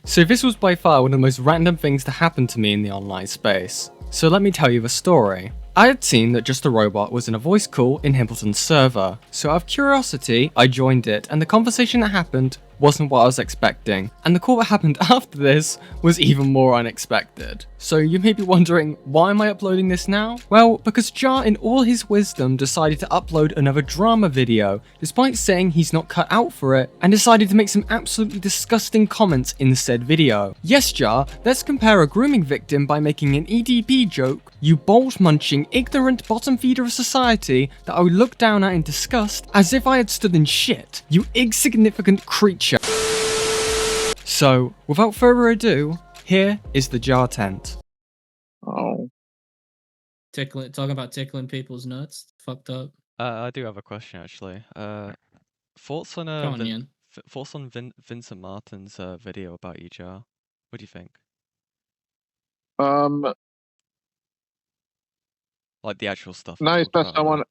So this was by far one of the most random things to happen to me in the online space. So let me tell you the story. I had seen that Just a Robot was in a voice call in Himpleton's server, so out of curiosity, I joined it, and the conversation that happened wasn't what I was expecting, and the call that happened after this was even more unexpected. So you may be wondering, why am I uploading this now? Well, because Jar in all his wisdom decided to upload another drama video, despite saying he's not cut out for it, and decided to make some absolutely disgusting comments in said video. Yes Jar, let's compare a grooming victim by making an EDP joke, you bolt-munching, ignorant bottom feeder of society that I would look down at in disgust as if I had stood in shit, you insignificant creature. So, without further ado, here is the Jar tent. Oh. Talking about tickling people's nuts. Fucked up. I do have a question actually. Thoughts on thoughts on Vincent Martin's video about you, Jar? What do you think? Like the actual stuff. Nice best someone.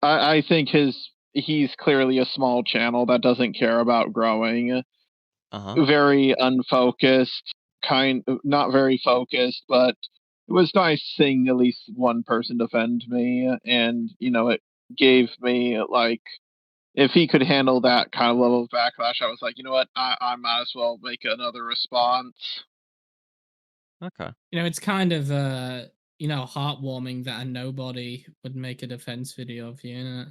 I think he's clearly a small channel that doesn't care about growing. Very unfocused, not very focused, but it was nice seeing at least one person defend me, and it gave me like, if he could handle that kind of level of backlash, I was like, you know what, I might as well make another response. Okay. It's kind of heartwarming that a nobody would make a defense video of you, isn't it?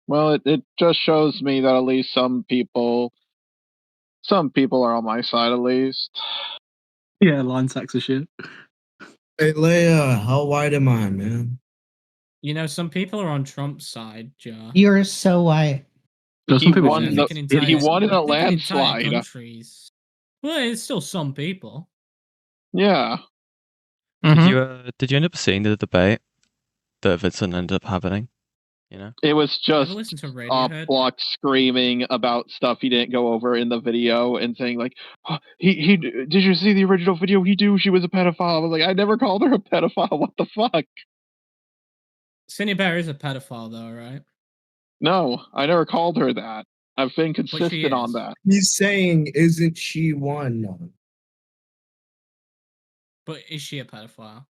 Well, it just shows me that at least some people are on my side, at least. Yeah, line sacks of shit. Hey, Leia, how white am I, man? Some people are on Trump's side, Jar. You're so white. He won in a landslide. Well, it's still some people. Yeah. Did you end up seeing the debate that Vincent ended up having? It was just Opp Block screaming about stuff he didn't go over in the video and saying like, oh, he did you see the original video? He knew she was a pedophile. I was like, I never called her a pedophile. What the fuck? Cindy Bear is a pedophile though, right? No, I never called her that. I've been consistent on that. He's saying, isn't she one? But is she a pedophile?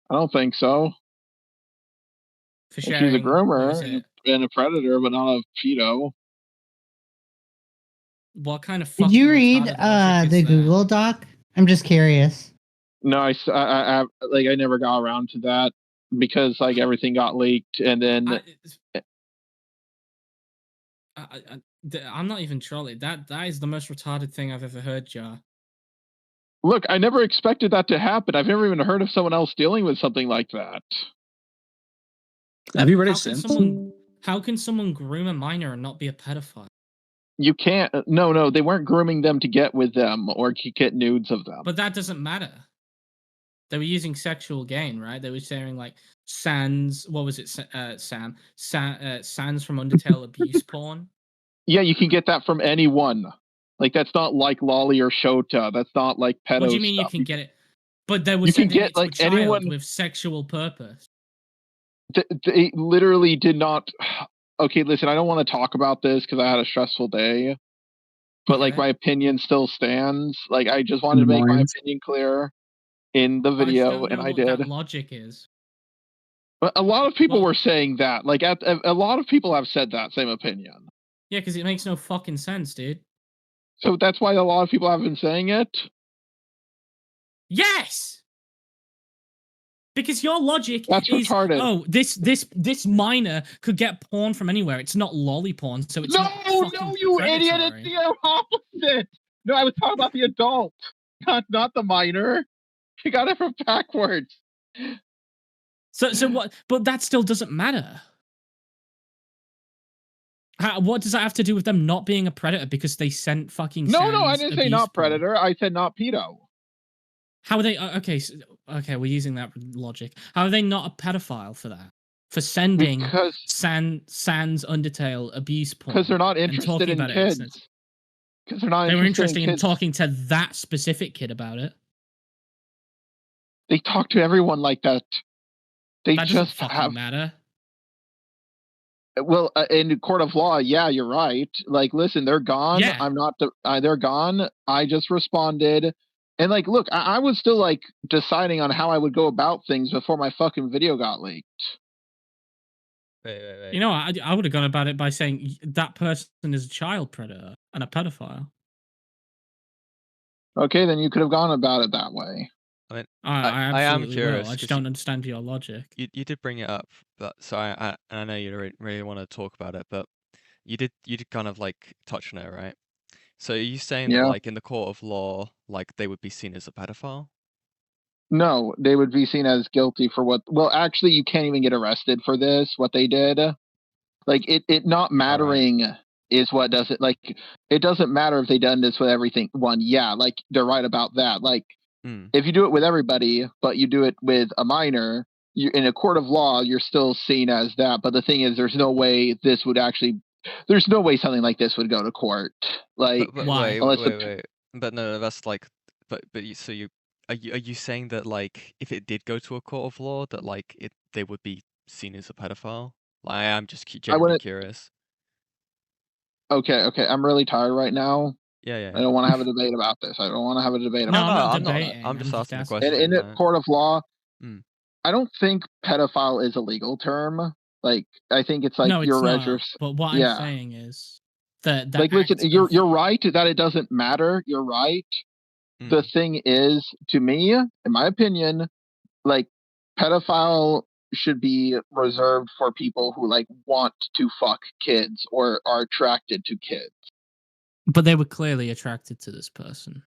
I don't think so. She's a groomer and a predator, but not a pedo. What kind of? Did you read the Google Doc? I'm just curious. No, I never got around to that because like everything got leaked, and then I'm not even trolling. That is the most retarded thing I've ever heard, Jar. Look, I never expected that to happen. I've never even heard of someone else dealing with something like that. Have you read it since? How can someone groom a minor and not be a pedophile? You can't. No, they weren't grooming them to get with them or get nudes of them. But that doesn't matter. They were using sexual gain, right? They were sharing like Sans. What was it, Sam? Sans from Undertale abuse porn. Yeah, you can get that from anyone. Like that's not like Lolly or Shota. That's not like pedo. What do you mean stuff. You can get it? But they were you can sending get it to like a child anyone with sexual purpose. They literally did not. Okay, listen, I don't want to talk about this because I had a stressful day, but like my opinion still stands. Like I just wanted to make my opinion clear in the video, and I did. That logic is. But a lot of people were saying that. Like a lot of people have said that same opinion. Yeah, because it makes no fucking sense, dude. So that's why a lot of people have been saying it. Yes. Because your logic is retarded. Oh, this minor could get porn from anywhere. It's not lolly porn, so it's no, you predatory. Idiot! It's the opposite. No, I was talking about the adult, not the minor. You got it from backwards. So what? But that still doesn't matter. What does that have to do with them not being a predator because they sent fucking? No, I didn't say not predator. I said not pedo. How are they? Okay, we're using that logic. How are they not a pedophile for that? For sending Sans Undertale abuse porn? Because they're not interested in kids. Because they're not. They were interested in talking to that specific kid about it. They talk to everyone like that. That just doesn't fucking matter. Well, in court of law, yeah, you're right. Like, listen, they're gone. Yeah. I'm not. They're gone. I just responded, and like, look, I was still like deciding on how I would go about things before my fucking video got leaked. Wait. You know, I would have gone about it by saying that person is a child predator and a pedophile. Okay, then you could have gone about it that way. I mean, I am absolutely curious. will. I just don't understand your logic. You did bring it up, but so I know you don't really want to talk about it, but you did kind of like touch on it, right? So are you saying that like in the court of law, like they would be seen as a pedophile? No, they would be seen as guilty for what. Well, actually, you can't even get arrested for this. What they did, like it not mattering is what does it. Like it doesn't matter if they done this with everything. Yeah, like they're right about that. Like if you do it with everybody, but you do it with a minor, you in a court of law, you're still seen as that. But the thing is, there's no way this would actually. There's no way something like this would go to court. Like but why? Wait. But no, that's like, so are you saying that like if it did go to a court of law, that like they would be seen as a pedophile? Like, I'm just genuinely curious. Okay. I'm really tired right now. Yeah. I don't want to have a debate about this. I don't want to have a debate No, about I'm not debating. I'm just asking the question. In a court of law, I don't think pedophile is a legal term. Like, I think it's like no, your not. But what I'm saying is that like, listen, you're right that it doesn't matter. You're right. The thing is, to me, in my opinion, like pedophile should be reserved for people who like want to fuck kids or are attracted to kids. But they were clearly attracted to this person.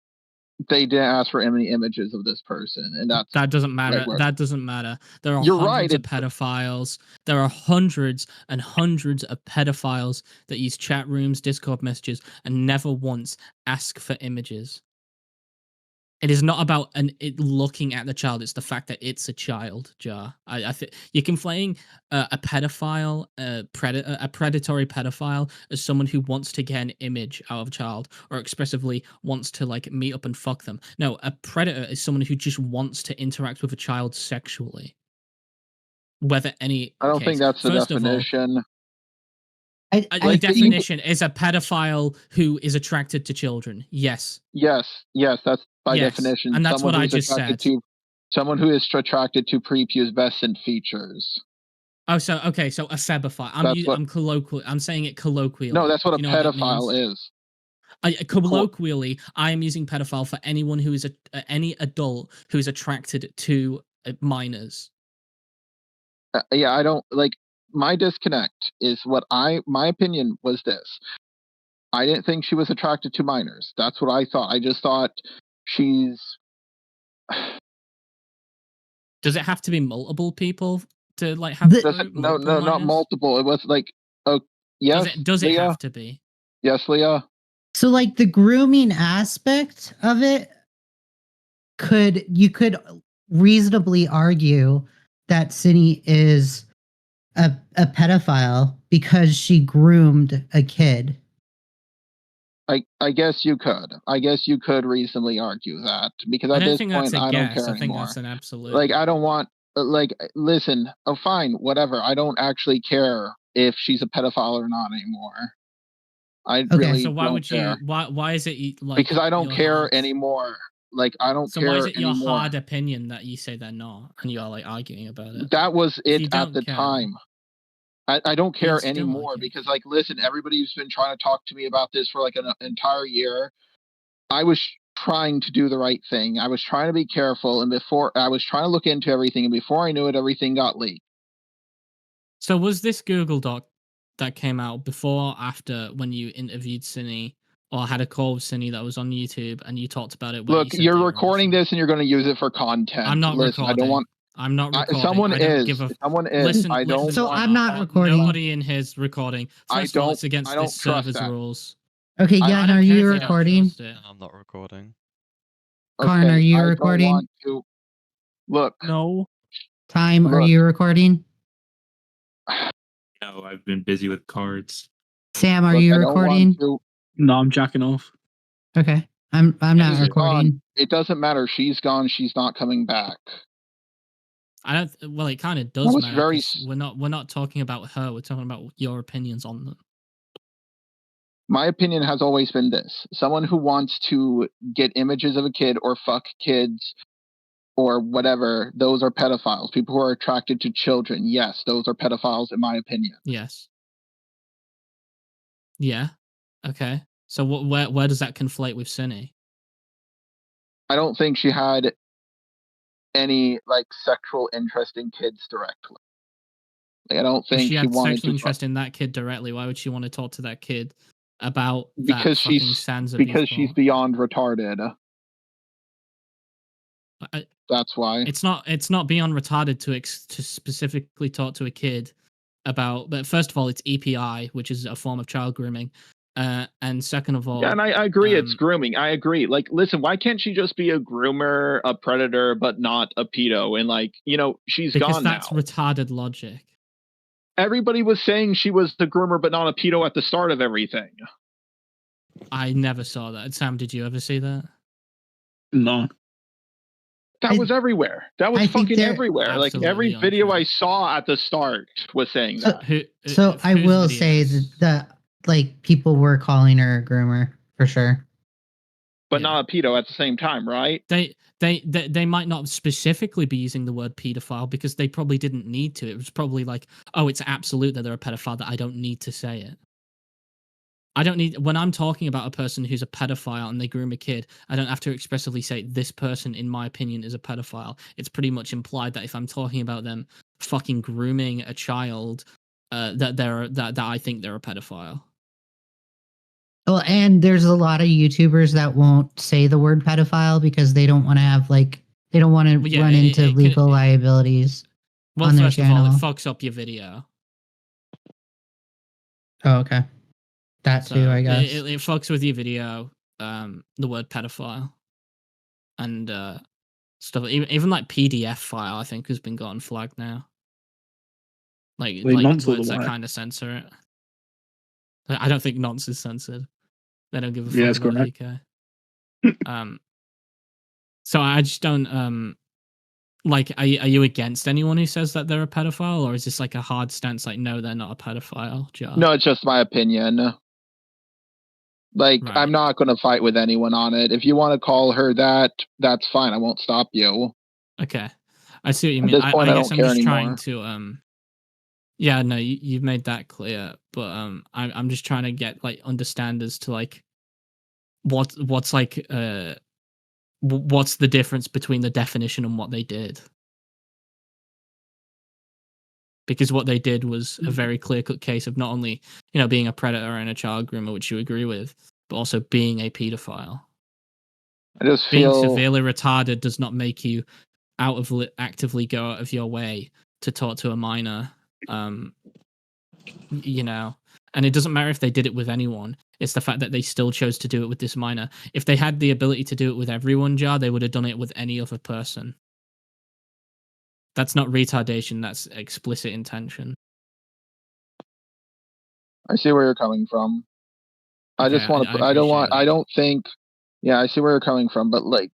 They didn't ask for any images of this person, and that doesn't matter. That doesn't matter. There are hundreds of pedophiles. There are hundreds and hundreds of pedophiles that use chat rooms, Discord messages, and never once ask for images. It is not about it looking at the child. It's the fact that it's a child, Jar. I think you're conflating a pedophile, a predatory pedophile, as someone who wants to get an image out of a child or expressively wants to like meet up and fuck them. No, a predator is someone who just wants to interact with a child sexually. Whether any, I don't think that's the definition. The definition is a pedophile who is attracted to children. Yes, that's by definition. And that's what I just said. Someone who is attracted to prepubescent features. Oh, so a febophile. I'm colloquial. I'm saying it colloquially. No, that's what a pedophile is. Colloquially, I am using pedophile for anyone who is any adult who is attracted to minors. I don't like. My disconnect is my opinion was this. I didn't think she was attracted to minors. That's what I thought. I just thought she's. Does it have to be multiple people to like have? No, not multiple. It was like, yes. Does it have to be? Yes, Leah. So, like the grooming aspect of it, you could reasonably argue that Cindy is a pedophile because she groomed a kid. I guess you could. I guess you could reasonably argue that because at this point I don't care anymore. I think that's an absolute. Like I don't want. Like listen. Oh, fine, whatever. I don't actually care if she's a pedophile or not anymore. Really so why don't would care. you? Why is it like? Because I don't care anymore. Like I don't care. So why is it anymore. your hard opinion that you say they're not, and you're like arguing about it? That was it at the time. I don't care anymore because, like, listen, everybody's been trying to talk to me about this for like an entire year. I was trying to do the right thing. I was trying to be careful, and before I was trying to look into everything, and before I knew it, everything got leaked. So was this Google Doc that came out before or after when you interviewed Cine or had a call with Cine that was on YouTube and you talked about it? Look, you're recording this and you're going to use it for content. I'm not recording. I don't want. I'm not recording. Someone is. Someone is. Listen, I don't. So I'm not recording. Nobody in his recording. First of all, it's against this server's rules. Okay, Jan, are you recording? I'm not recording. Karn, are you recording? Look. No. Time, are you recording? No, I've been busy with cards. Sam, are you recording? No, I'm jacking off. Okay. I'm not recording. It doesn't matter. She's gone. She's not coming back. I don't. Well, it kind of does matter. We're not talking about her. We're talking about your opinions on them. My opinion has always been this: someone who wants to get images of a kid or fuck kids or whatever, those are pedophiles. People who are attracted to children, yes, those are pedophiles in my opinion. Yes. Yeah. Okay. So where does that conflate with Cinny? I don't think she had any like sexual interest in kids directly. Like, I don't think she had wanted sexual interest in that kid directly. Why would she want to talk to that kid about because she's beyond retarded. That's why it's not beyond retarded to specifically talk to a kid about. But first of all, it's EPI, which is a form of child grooming. And second of all, yeah, and I agree, it's grooming. I agree. Like, listen, why can't she just be a groomer, a predator, but not a pedo? And like, she's gone now. Because that's retarded logic. Everybody was saying she was the groomer, but not a pedo at the start of everything. I never saw that. Sam, did you ever see that? No. That was everywhere. That was fucking everywhere. Like every video I saw at the start was saying that. So I will say that like people were calling her a groomer for sure, but not a pedo at the same time, right? They might not specifically be using the word pedophile because they probably didn't need to. It was probably like, oh, it's absolute that they're a pedophile that I don't need to say it. I don't need, when I'm talking about a person who's a pedophile and they groom a kid, I don't have to expressively say this person, in my opinion, is a pedophile. It's pretty much implied that if I'm talking about them fucking grooming a child, that I think they're a pedophile. Well, and there's a lot of YouTubers that won't say the word pedophile because they don't want to have they don't want to run into legal liabilities. Well, first of all, it fucks up your video. Oh, okay. That too, I guess. It fucks with your video, the word pedophile. And stuff. Even like PDF file, I think, has been gotten flagged now. Like words that kind of censor it. I don't think nonce is censored. They don't give a fuck about the UK. So I just don't like. Are you against anyone who says that they're a pedophile, or is this like a hard stance? Like, no, they're not a pedophile. Jar? No, it's just my opinion. Like, right. I'm not going to fight with anyone on it. If you want to call her that, that's fine. I won't stop you. Okay, I see what you mean. At this point, I guess I'm just trying to yeah, no, you've made that clear, but I'm just trying to get like understand as to like what's like what's the difference between the definition and what they did. Because what they did was a very clear-cut case of not only, being a predator and a child groomer, which you agree with, but also being a pedophile. I just being severely retarded does not make you actively go out of your way to talk to a minor. And it doesn't matter if they did it with anyone. It's the fact that they still chose to do it with this minor. If they had the ability to do it with everyone, Jar, they would have done it with any other person. That's not retardation, that's explicit intention. I see where you're coming from. I just want to, I don't think, I see where you're coming from, but like,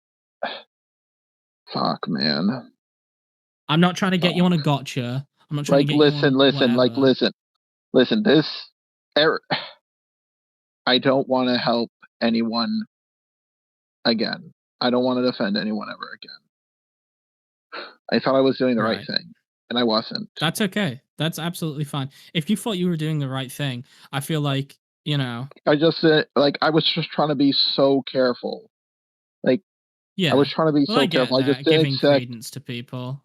fuck, man. I'm not trying to get you on a gotcha. I'm not trying to get listen, this, I don't want to help anyone again. I don't want to defend anyone ever again. I thought I was doing the right thing, and I wasn't. That's okay. That's absolutely fine. If you thought you were doing the right thing, I feel like, I just, I was just trying to be so careful. Like, I was trying to be so careful. I just didn't giving credence to people.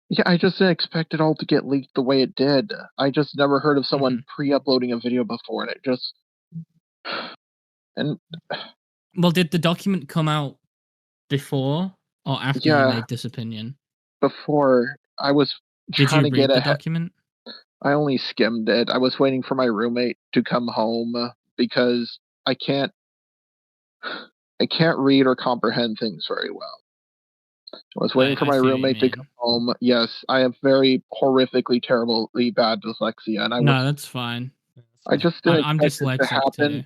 Yeah, I just didn't expect it all to get leaked the way it did. I just never heard of someone pre-uploading a video before, and it just... And... Well, did the document come out before or after you made this opinion? Before. I was trying to get the document? I only skimmed it. I was waiting for my roommate to come home because I can't read or comprehend things very well. I was waiting for my roommate to come home. Yes, I have very horrifically, terribly bad dyslexia, and that's fine. I just didn't I'm dyslexic to happen. Too.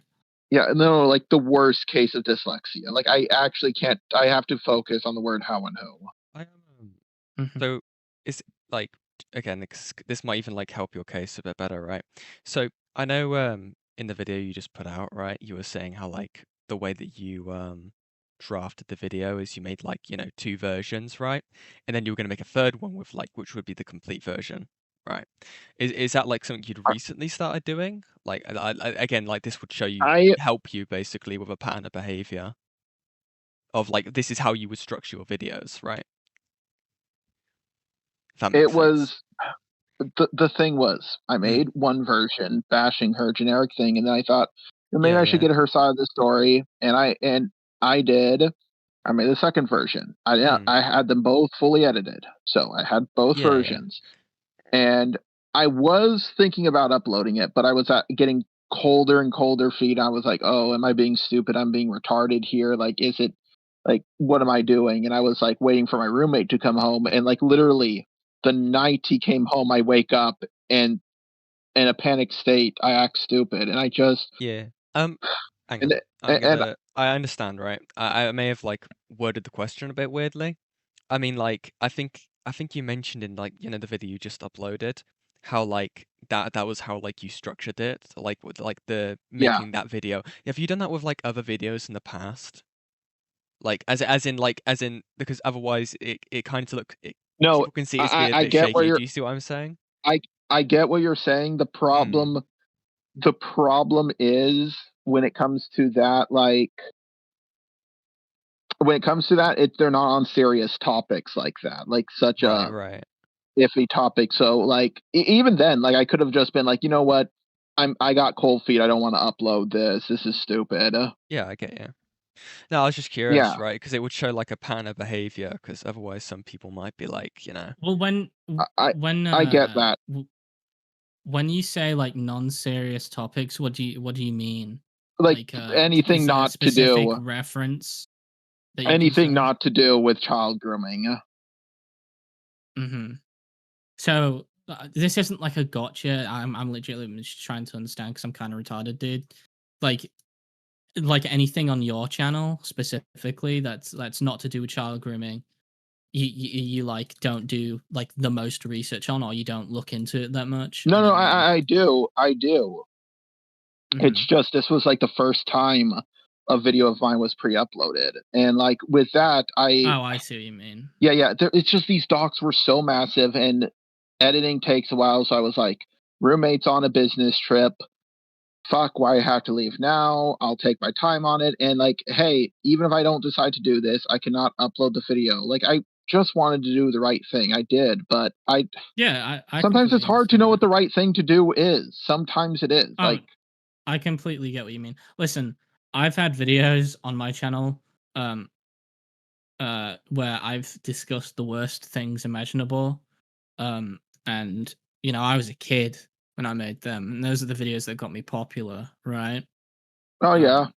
Yeah, no, like the worst case of dyslexia. Like I actually can't. I have to focus on the word how and who. So is like again, this might even like help your case a bit better, right? So I know in the video you just put out, right, you were saying how like the way that you drafted the video is you made like, 2 versions, right? And then you were going to make a third one with like which would be the complete version, right? Is that like something you'd recently started doing? Like again, like this would show you help you basically with a pattern of behavior of like this is how you would structure your videos, right? If that makes sense. The thing was, I made one version bashing her generic thing, and then I thought, maybe I should get her side of the story, and I did. I made the second version. I had them both fully edited, so I had both versions, and I was thinking about uploading it, but I was getting colder and colder feet. I was like, oh, am I being stupid? I'm being retarded here. Like, is it like what am I doing? And I was like waiting for my roommate to come home, and like literally the night he came home, I wake up and in a panic state, I act stupid, and I just hang on. I understand, right? I may have like worded the question a bit weirdly. I mean, like I think you mentioned in like the video you just uploaded how like that was how like you structured it, like with like the making that video. Have you done that with like other videos in the past? Like as in because otherwise it kind of look people can see it's a bit shaky. Do you see what I'm saying? I get what you're saying. The problem is when it comes to that, they're not on serious topics like that, like such a iffy topic. So like even then, like I could have just been like, you know what, I got cold feet. I don't want to upload this. This is stupid. Yeah, I get you. No, I was just curious, right? Because it would show like a pattern of behavior. Because otherwise, some people might be like, Well, when I get that. When you say like non-serious topics, what do you mean? Like anything not to do reference. Anything not to do with child grooming. Mm-hmm. So this isn't like a gotcha. I'm legitimately just trying to understand because I'm kind of retarded, dude. Like anything on your channel specifically that's not to do with child grooming, you like don't do like the most research on, or you don't look into it that much. No, I do. It's just this was like the first time a video of mine was pre-uploaded, and like with that, I see what you mean. Yeah. It's just these docs were so massive, and editing takes a while. So I was like, roommate's on a business trip. Fuck, why I have to leave now? I'll take my time on it. And like, hey, even if I don't decide to do this, I cannot upload the video. Like, I just wanted to do the right thing. I did, but I sometimes it's hard to know what the right thing to do is. Sometimes it is. Like, I completely get what you mean. Listen, I've had videos on my channel where I've discussed the worst things imaginable. And I was a kid when I made them, and those are the videos that got me popular, right? Oh yeah.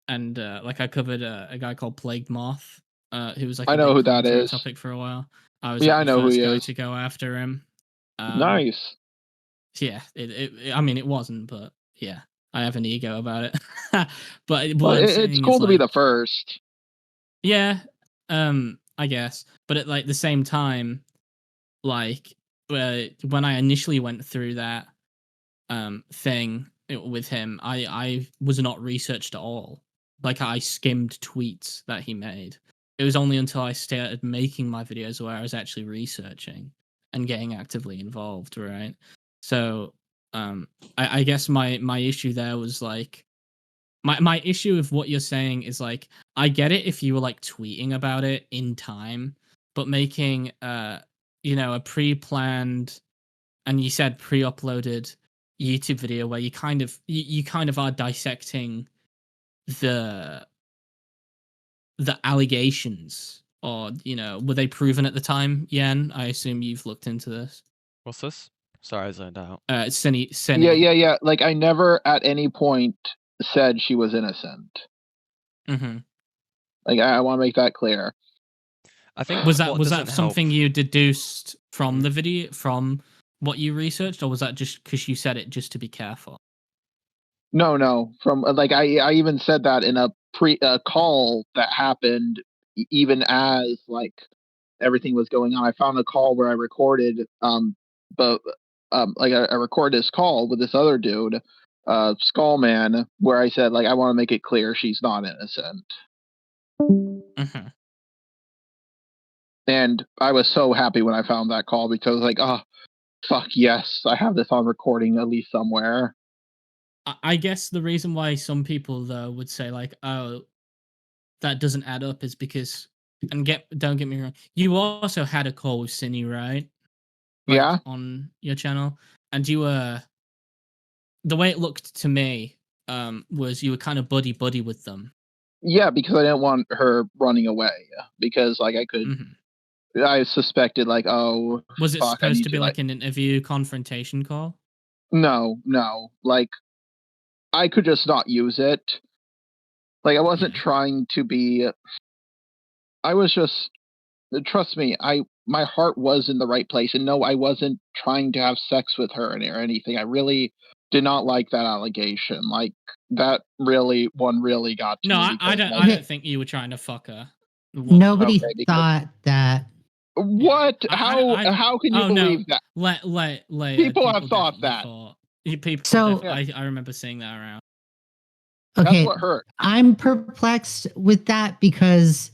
And like I covered a guy called Plagued Moth, who was like I know who that is. Topic for a while. I was I know who he is. To go after him. Nice. Yeah, I mean it wasn't, but yeah, I have an ego about it. But it's cool to be the first. Yeah, I guess. But at like the same time, like when I initially went through that thing with him, I was not researched at all. Like I skimmed tweets that he made. It was only until I started making my videos where I was actually researching and getting actively involved, right? So I guess my issue there was like my issue with what you're saying is like I get it if you were like tweeting about it in time, but making a pre-planned, and you said pre-uploaded YouTube video where you kind of are dissecting the allegations, or were they proven at the time? Yen, I assume you've looked into this. What's this? Sorry, I zoned out. Cindy. Yeah. Like I never at any point said she was innocent. Mm-hmm. Like I want to make that clear. I think was that something you deduced from the video, from what you researched, or was that just because you said it just to be careful? No. From like I even said that in a call that happened, even as like everything was going on, I found a call where I recorded, I recorded this call with this other dude, Skullman, where I said, like, I want to make it clear she's not innocent. Mm-hmm. And I was so happy when I found that call because, like, oh, fuck yes, I have this on recording at least somewhere. I guess the reason why some people though would say like, oh, that doesn't add up is because, and don't get me wrong, you also had a call with Cine, right? Like, yeah. On your channel, and you were, the way it looked to me, was you were kind of buddy with them. Yeah, because I didn't want her running away. Because like I could. Mm-hmm. I suspected, like, oh, was it supposed to be like an interview confrontation call? No. Like, I could just not use it. Like, I wasn't trying to be. I was just. Trust me, my heart was in the right place, and no, I wasn't trying to have sex with her or anything. I really did not like that allegation. Like, that really got to me. No, I don't think you were trying to fuck her. Nobody thought that. What? How can you believe that? People have thought that. I remember seeing that around. Okay, that's what hurt. I'm perplexed with that because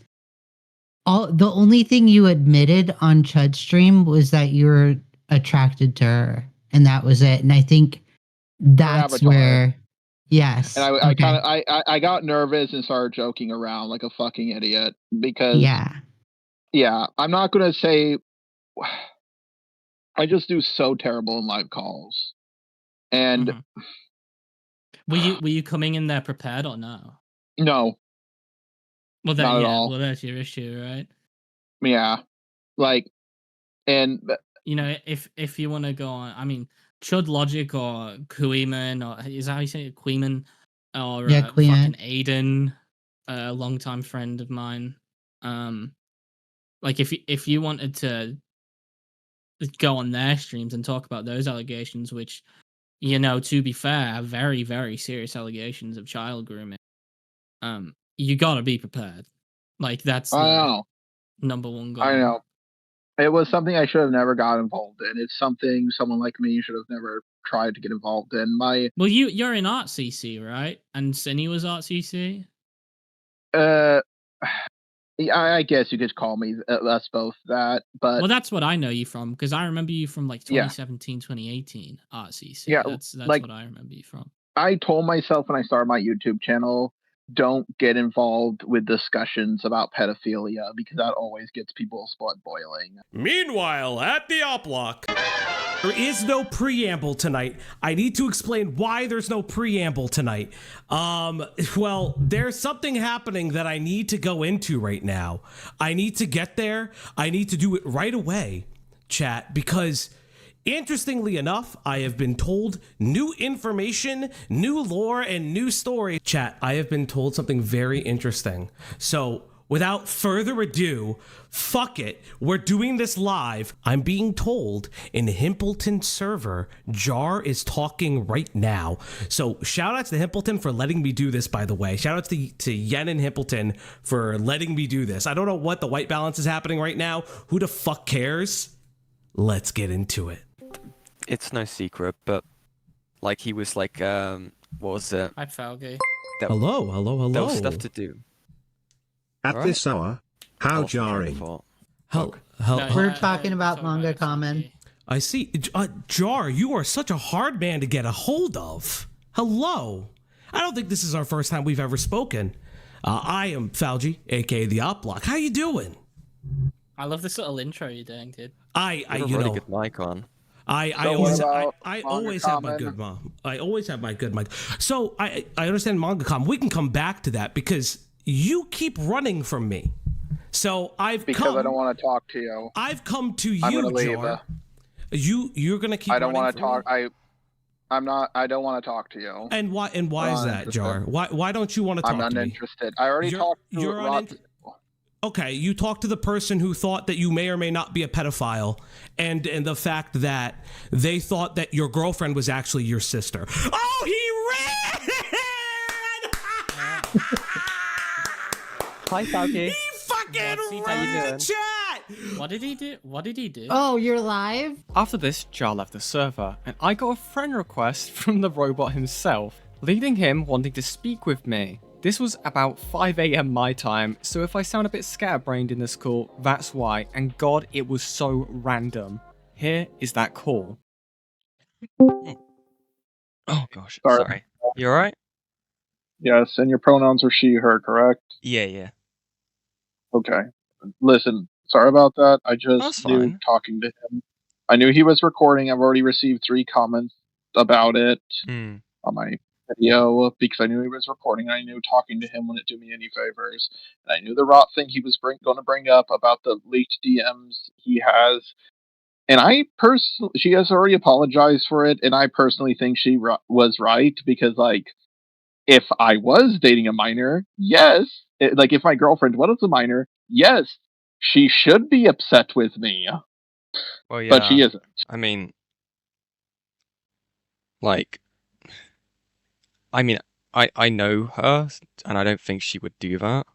the only thing you admitted on Chud's stream was that you were attracted to her, and that was it. And I think that's where, yes. And I got nervous and started joking around like a fucking idiot because yeah, I'm not gonna say. I just do so terrible in live calls, and were you coming in there prepared or no? No. Well, then, not at all. Well, that's your issue, right? Yeah, like, and you know, if you want to go on, I mean, Chud Logic or Kuiman, or is that how you say it, Kuiman, or fucking Aiden, a longtime friend of mine. Like if you wanted to go on their streams and talk about those allegations, which, you know, to be fair, are very, very serious allegations of child grooming. You gotta be prepared. Like, that's the number one goal. I know. It was something I should have never got involved in. It's something someone like me should have never tried to get involved in. Well, you're in Art CC, right? And Cine was Art CC? I guess you could call me us both that, but... Well, that's what I know you from, because I remember you from, like, 2017, 2018 Art CC. Yeah, that's like, what I remember you from. I told myself when I started my YouTube channel, don't get involved with discussions about pedophilia, because that always gets people's blood boiling. Meanwhile, at the Opp Block, there is no preamble tonight. I need to explain why there's no preamble tonight. Well, there's something happening that I need to go into right now. I need to get there. I need to do it right away, chat, because interestingly enough, I have been told new information, new lore, and new story. Chat, I have been told something very interesting. So, without further ado, fuck it, we're doing this live. I'm being told in Himpleton server, Jar is talking right now. So, shout out to Himpleton for letting me do this, by the way. Shout out to Yen and Himpleton for letting me do this. I don't know what the white balance is happening right now. Who the fuck cares? Let's get into it. It's no secret, but like he was like, what was it? Hi, Falgi. Hello. There was stuff to do. At this hour, how jarring. We're talking about manga comment. I see. Jar, you are such a hard man to get a hold of. Hello. I don't think this is our first time we've ever spoken. I am Falgi, aka the Opp Block. How you doing? I love this little intro you're doing, dude. You have a really good mic on. I always have my good mom. I always have my good mic. So I understand MangaCom. We can come back to that because you keep running from me. So I don't want to talk to you. I've come to you, I'm gonna leave. Jar. You're gonna keep. I don't want to talk. I don't want to talk to you. And why is that, Jar? Why don't you want to talk to me? I'm uninterested. I already talked to lots of people. Okay, you talked to the person who thought that you may or may not be a pedophile, and the fact that they thought that your girlfriend was actually your sister. Oh, he ran! Hi, Falgi. He fucking ran, chat! What did he do? What did he do? Oh, you're live? After this, Jar left the server, and I got a friend request from the robot himself, leading him wanting to speak with me. This was about 5 AM my time, so if I sound a bit scatterbrained in this call, that's why, and god, it was so random. Here is that call. Oh gosh, sorry. You alright? Yes, and your pronouns are she, her, correct? Yeah. Okay. Listen, sorry about that. I just knew talking to him. I knew he was recording. I've already received 3 comments about it on my video because I knew he was recording. I knew talking to him wouldn't do me any favors. And I knew the rot thing he was going to bring up about the leaked DMs he has. And she has already apologized for it, and I personally think she was right because, like, if I was dating a minor, yes, if my girlfriend was a minor, yes, she should be upset with me. Well, yeah, but she isn't. I mean, like, I know her, and I don't think she would do that.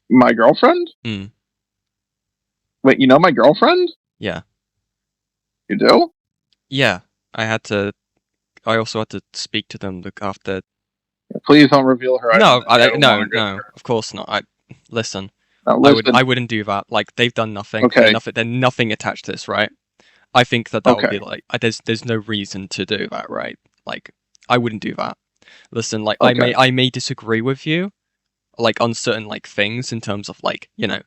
My girlfriend? Wait, you know my girlfriend? Yeah. You do? Yeah, I also had to speak to them after. Please don't reveal her. No, of course not. Listen. Listen. I wouldn't do that. Like, they've done nothing. Okay. They're nothing attached to this, right? I think that would be Okay. like, there's no reason to do that, right? Like, I wouldn't do that. Listen, like, Okay. I may disagree with you, like, on certain, like, things in terms of, like, you know,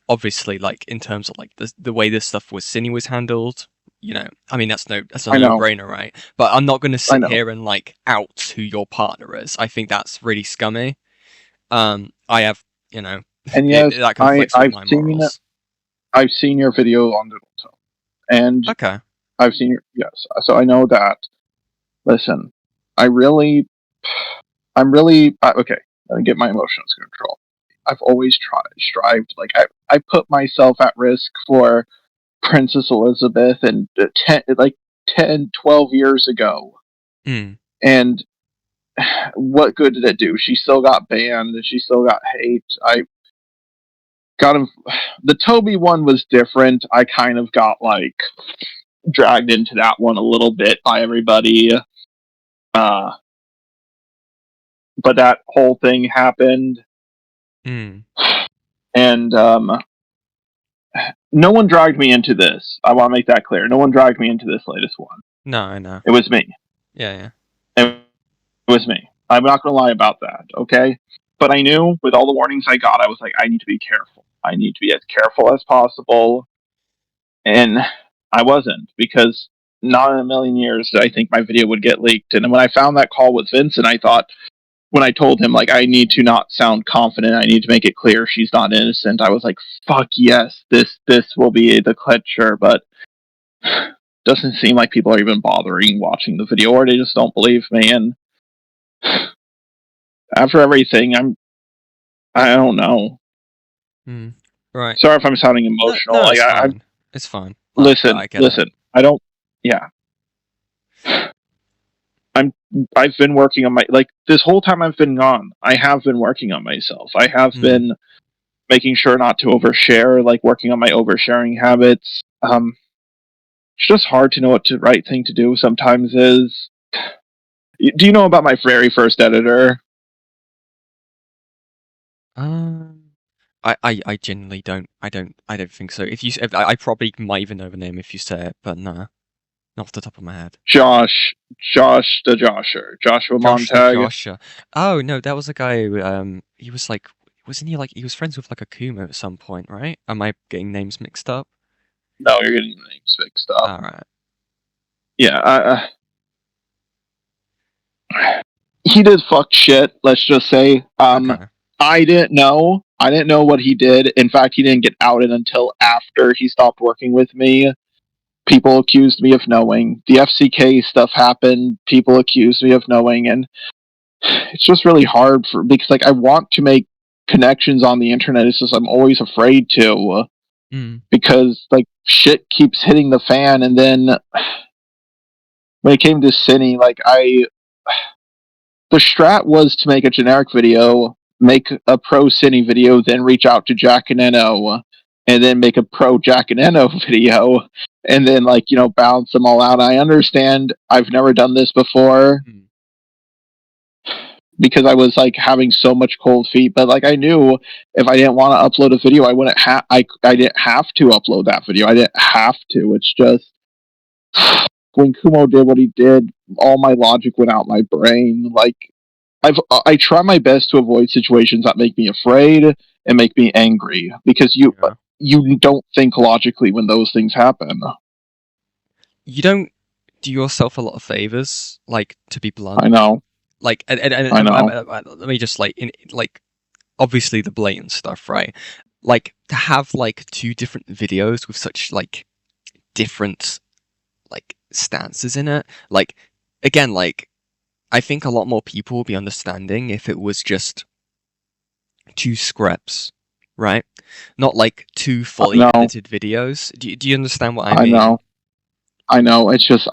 obviously, like, in terms of, like, the way this stuff was handled, you know, I mean, that's a no-brainer, right? But I'm not going to sit here and, like, out who your partner is. I think that's really scummy. I have, you know, and yes, that conflicts with my morals. I've seen your video on Doodle, and okay, I've seen yes, so I know that. Listen, I'm really okay. Let me get my emotions under control. I've always strived, like I put myself at risk for Princess Elizabeth and 10, 12 years ago. And what good did it do? She still got banned and she still got hate. I got him. The Toby one was different. I kind of got like dragged into that one a little bit by everybody. But that whole thing happened. And no one dragged me into this. I want to make that clear. No one dragged me into this latest one. No, I know. It was me. Yeah. It was me. I'm not going to lie about that, okay? But I knew with all the warnings I got, I was like, I need to be careful. I need to be as careful as possible. And I wasn't, because not in a million years did I think my video would get leaked. And when I found that call with Vincent, I thought, when I told him, like, I need to not sound confident, I need to make it clear she's not innocent, I was like, fuck yes, this will be the clincher, but doesn't seem like people are even bothering watching the video, or they just don't believe me, and after everything, I don't know. Right. Sorry if I'm sounding emotional. No, it's fine. It's fine. Listen. I don't. Yeah. I've been working on this whole time I've been gone. I have been working on myself. I have been making sure not to overshare, like working on my oversharing habits. It's just hard to know what the right thing to do sometimes is. Do you know about my very first editor? I genuinely don't. I don't think so. I probably might even know the name if you say it, but no, not off the top of my head. Josh the Josher, Joshua Montag. Joshua. Oh no, that was a guy who he was like, wasn't he like, he was friends with like Akuma at some point, right? Am I getting names mixed up? No, you're getting names mixed up. All right. Yeah, he did fuck shit. Let's just say. Okay. I didn't know what he did. In fact, he didn't get outed until after he stopped working with me. People accused me of knowing. The FCK stuff happened. People accused me of knowing, and it's just really hard because like I want to make connections on the internet. It's just I'm always afraid to because like shit keeps hitting the fan, and then when it came to Cine, like the strat was to make a generic video make a pro Cine video, then reach out to Jack and Enno, and then make a pro Jack and Enno video, and then balance them all out. I understand I've never done this before because I was having so much cold feet, but I knew if I didn't want to upload a video, I wouldn't I didn't have to upload that video. I didn't have to. It's just when Kumo did what he did, all my logic went out my brain. I try my best to avoid situations that make me afraid and make me angry because you don't think logically when those things happen. You don't do yourself a lot of favors, to be blunt. I know. I know. Let me just obviously the blatant stuff, right? To have two different videos with such different stances in it. Again, I think a lot more people will be understanding if it was just 2 scripts, right? Not 2 fully edited videos. Do you understand what I mean? I know. It's just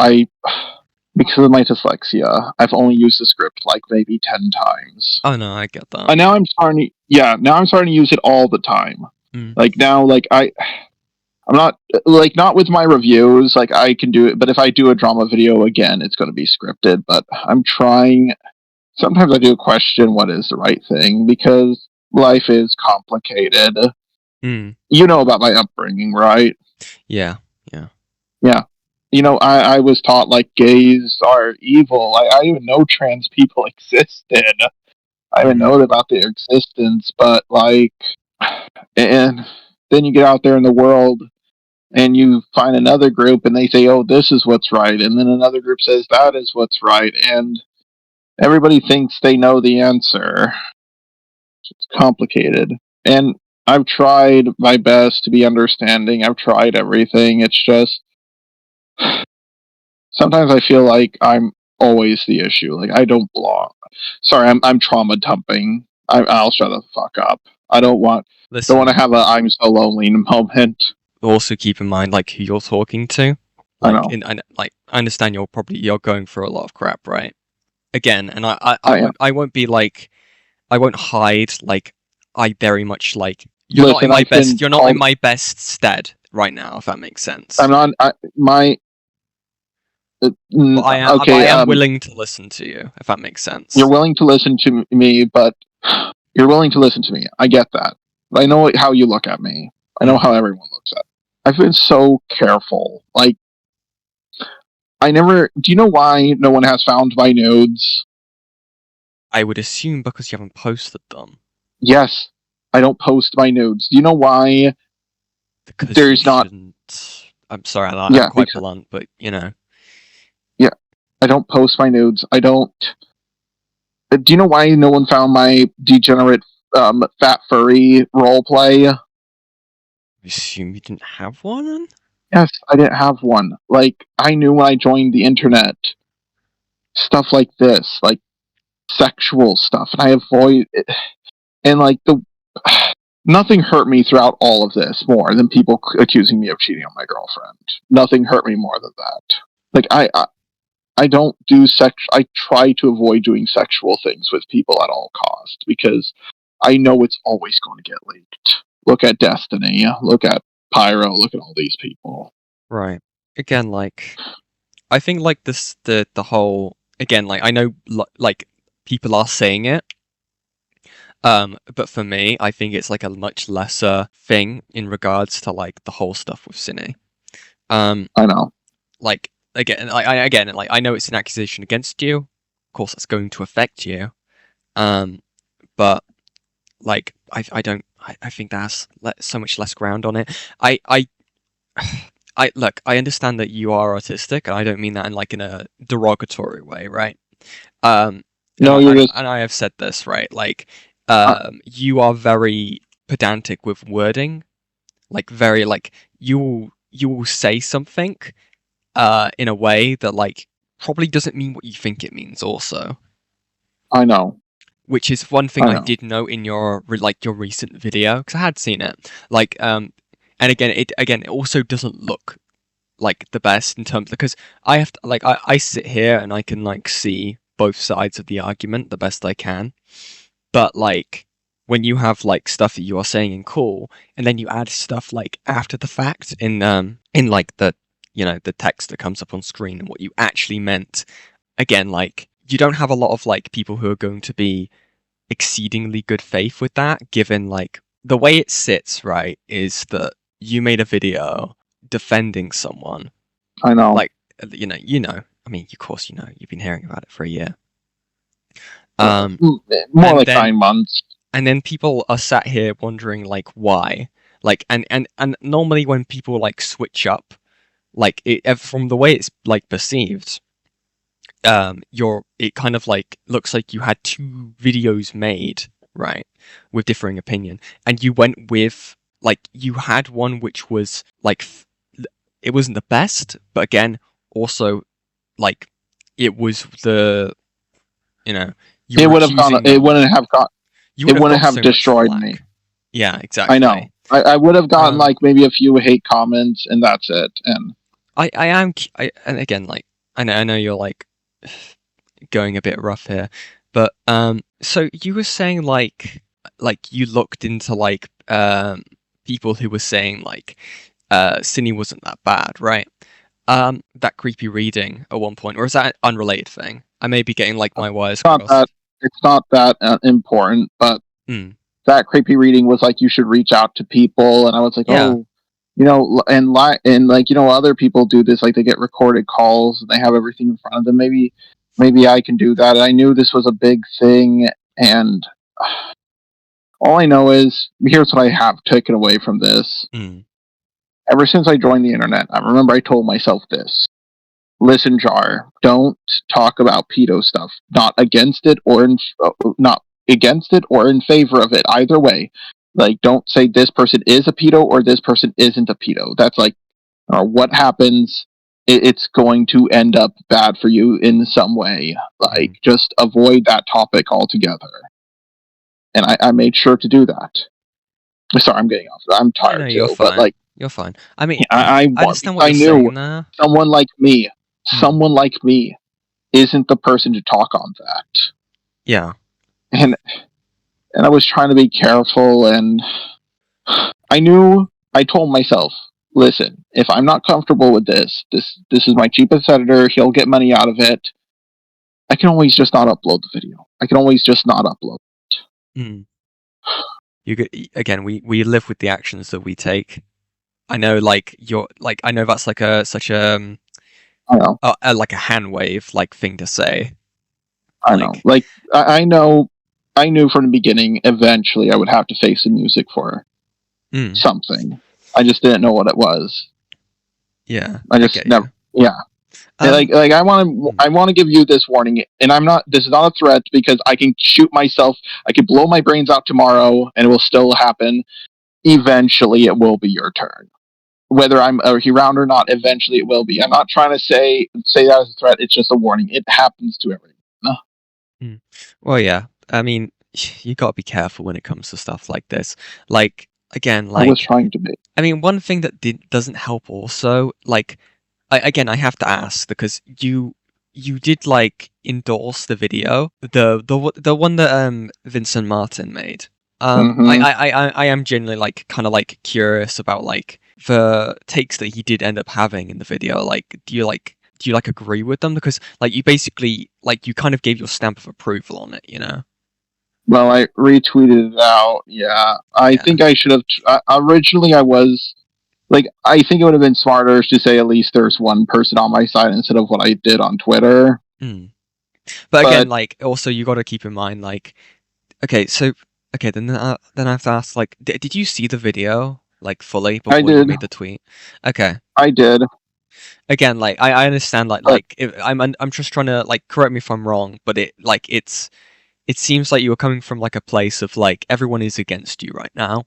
because of my dyslexia, I've only used the script maybe 10 times. Oh no, I get that. And now I'm starting to use it all the time. Now, I'm not not with my reviews. I can do it, but if I do a drama video again, it's going to be scripted. But I'm trying. Sometimes I do question what is the right thing because life is complicated. You know about my upbringing, right? Yeah. I was taught gays are evil. I didn't even know trans people existed. I didn't know about their existence, but and then you get out there in the world and you find another group and they say, oh, this is what's right. And then another group says that is what's right. And everybody thinks they know the answer. It's complicated. And I've tried my best to be understanding. I've tried everything. It's just sometimes I feel like I'm always the issue. I don't belong. Sorry, I'm trauma dumping. I'll shut the fuck up. I don't want to have a I'm so lonely moment. Also keep in mind who you're talking to. I know. I understand you're going through a lot of crap, right? Again, and I won't be I won't hide I very much you're not in my best. You're not in my best stead right now, if that makes sense. I'm not. I am willing to listen to you, if that makes sense. You're willing to listen to me, but you're willing to listen to me. I get that. But I know how you look at me. I know how everyone looks at me. I've been so careful. I never... Do you know why no one has found my nudes? I would assume because you haven't posted them. Yes. I don't post my nudes. Do you know why? Because there's not... I'm sorry, I'm quite blunt, but Yeah. I don't post my nudes. I don't... Do you know why no one found my degenerate fat furry roleplay? I assume you didn't have one? Yes, I didn't have one. I knew when I joined the internet, stuff like this, sexual stuff, and I avoid it. And nothing hurt me throughout all of this more than people accusing me of cheating on my girlfriend. Nothing hurt me more than that. I don't do I try to avoid doing sexual things with people at all cost because I know it's always going to get leaked. Look at Destiny. Look at Pyro. Look at all these people. Right. Again, I think the whole again I know people are saying it. But for me, I think it's a much lesser thing in regards to the whole stuff with Cine. I know. I know it's an accusation against you. Of course, that's going to affect you. But I don't. I think that's so much less ground on it. Look. I understand that you are autistic, and I don't mean that in a derogatory way, right? No, you're just... And I have said this, right? You are very pedantic with wording. Very you will say something in a way that probably doesn't mean what you think it means also. I know. Which is one thing I did note in your recent video, because I had seen it. And again, it also doesn't look the best in terms, because I have to, I sit here and I can see both sides of the argument the best I can. But when you have like stuff that you are saying in call, and then you add stuff like after the fact in like the the text that comes up on screen and what you actually meant. Again, like you don't have a lot of like people who are going to be exceedingly good faith with that, given like the way it sits, right, is that you made a video defending someone. I know. Like, I mean, of course, you've been hearing about it for a year. More like 9 months. And then people are sat here wondering like why. Like, and normally when people like switch up, like from the way it's like perceived, it kind of like looks like you had 2 videos made, right, with differing opinion, and you went with like you had one which was like it wasn't the best, but again, also like it was the it would have gone. It wouldn't have got. It wouldn't have destroyed me. Yeah, exactly. I know. I would have gotten like maybe a few hate comments, and that's it. And and again, like I know you're like going a bit rough here, but so you were saying like you looked into like people who were saying like Cine wasn't that bad, right? That creepy reading at one point, or is that an unrelated thing? I may be getting like my wires crossed. It's not that important, but that creepy reading was like you should reach out to people, and I was like, and like other people do this, like they get recorded calls and they have everything in front of them. Maybe I can do that. And I knew this was a big thing, and all I know is here's what I have taken away from this. Ever since I joined the internet, I remember I told myself this. Listen, Jar, don't talk about pedo stuff. Not against it or not against it or in favor of it. Either way. Like, don't say this person is a pedo or this person isn't a pedo. That's like, what happens, it's going to end up bad for you in some way. Like, just avoid that topic altogether. And I made sure to do that. Sorry, I'm getting off. I'm tired too. But like, you're fine. I mean, I understand what I you're knew saying there. someone like me isn't the person to talk on that. Yeah. And I was trying to be careful, and I told myself, listen, if I'm not comfortable with this is my cheapest editor, he'll get money out of it. I can always just not upload the video. I can always just not upload it. Again, we live with the actions that we take. I know, like I know that's like such a like a hand wave like thing to say. I know. Like I knew from the beginning. Eventually, I would have to face the music for something. I just didn't know what it was. Yeah, I just never. Yeah. Like I want to give you this warning, and this is not a threat, because I can shoot myself. I could blow my brains out tomorrow, and it will still happen. Eventually, it will be your turn. Whether I'm around or not, eventually it will be. I'm not trying to say that as a threat. It's just a warning. It happens to everyone. Well, yeah. I mean, you gotta be careful when it comes to stuff like this. Like, again, like I was trying to be. I mean, one thing that doesn't help also, like, I have to ask, because you did like endorse the video, the one that Vincent Martin made. I am genuinely like kind of like curious about like the takes that he did end up having in the video. Like, do you agree with them? Because like you basically like you kind of gave your stamp of approval on it, you know? Well, I retweeted it out. Yeah, I think I should have. Originally, I was like, I think it would have been smarter to say at least there's one person on my side instead of what I did on Twitter. But again, like also you got to keep in mind, like, then I have to ask, like, did you see the video like fully before you made the tweet? Okay, I did. Again, like I understand, I'm just trying to like correct me if I'm wrong, but it seems like you were coming from like a place of like everyone is against you right now.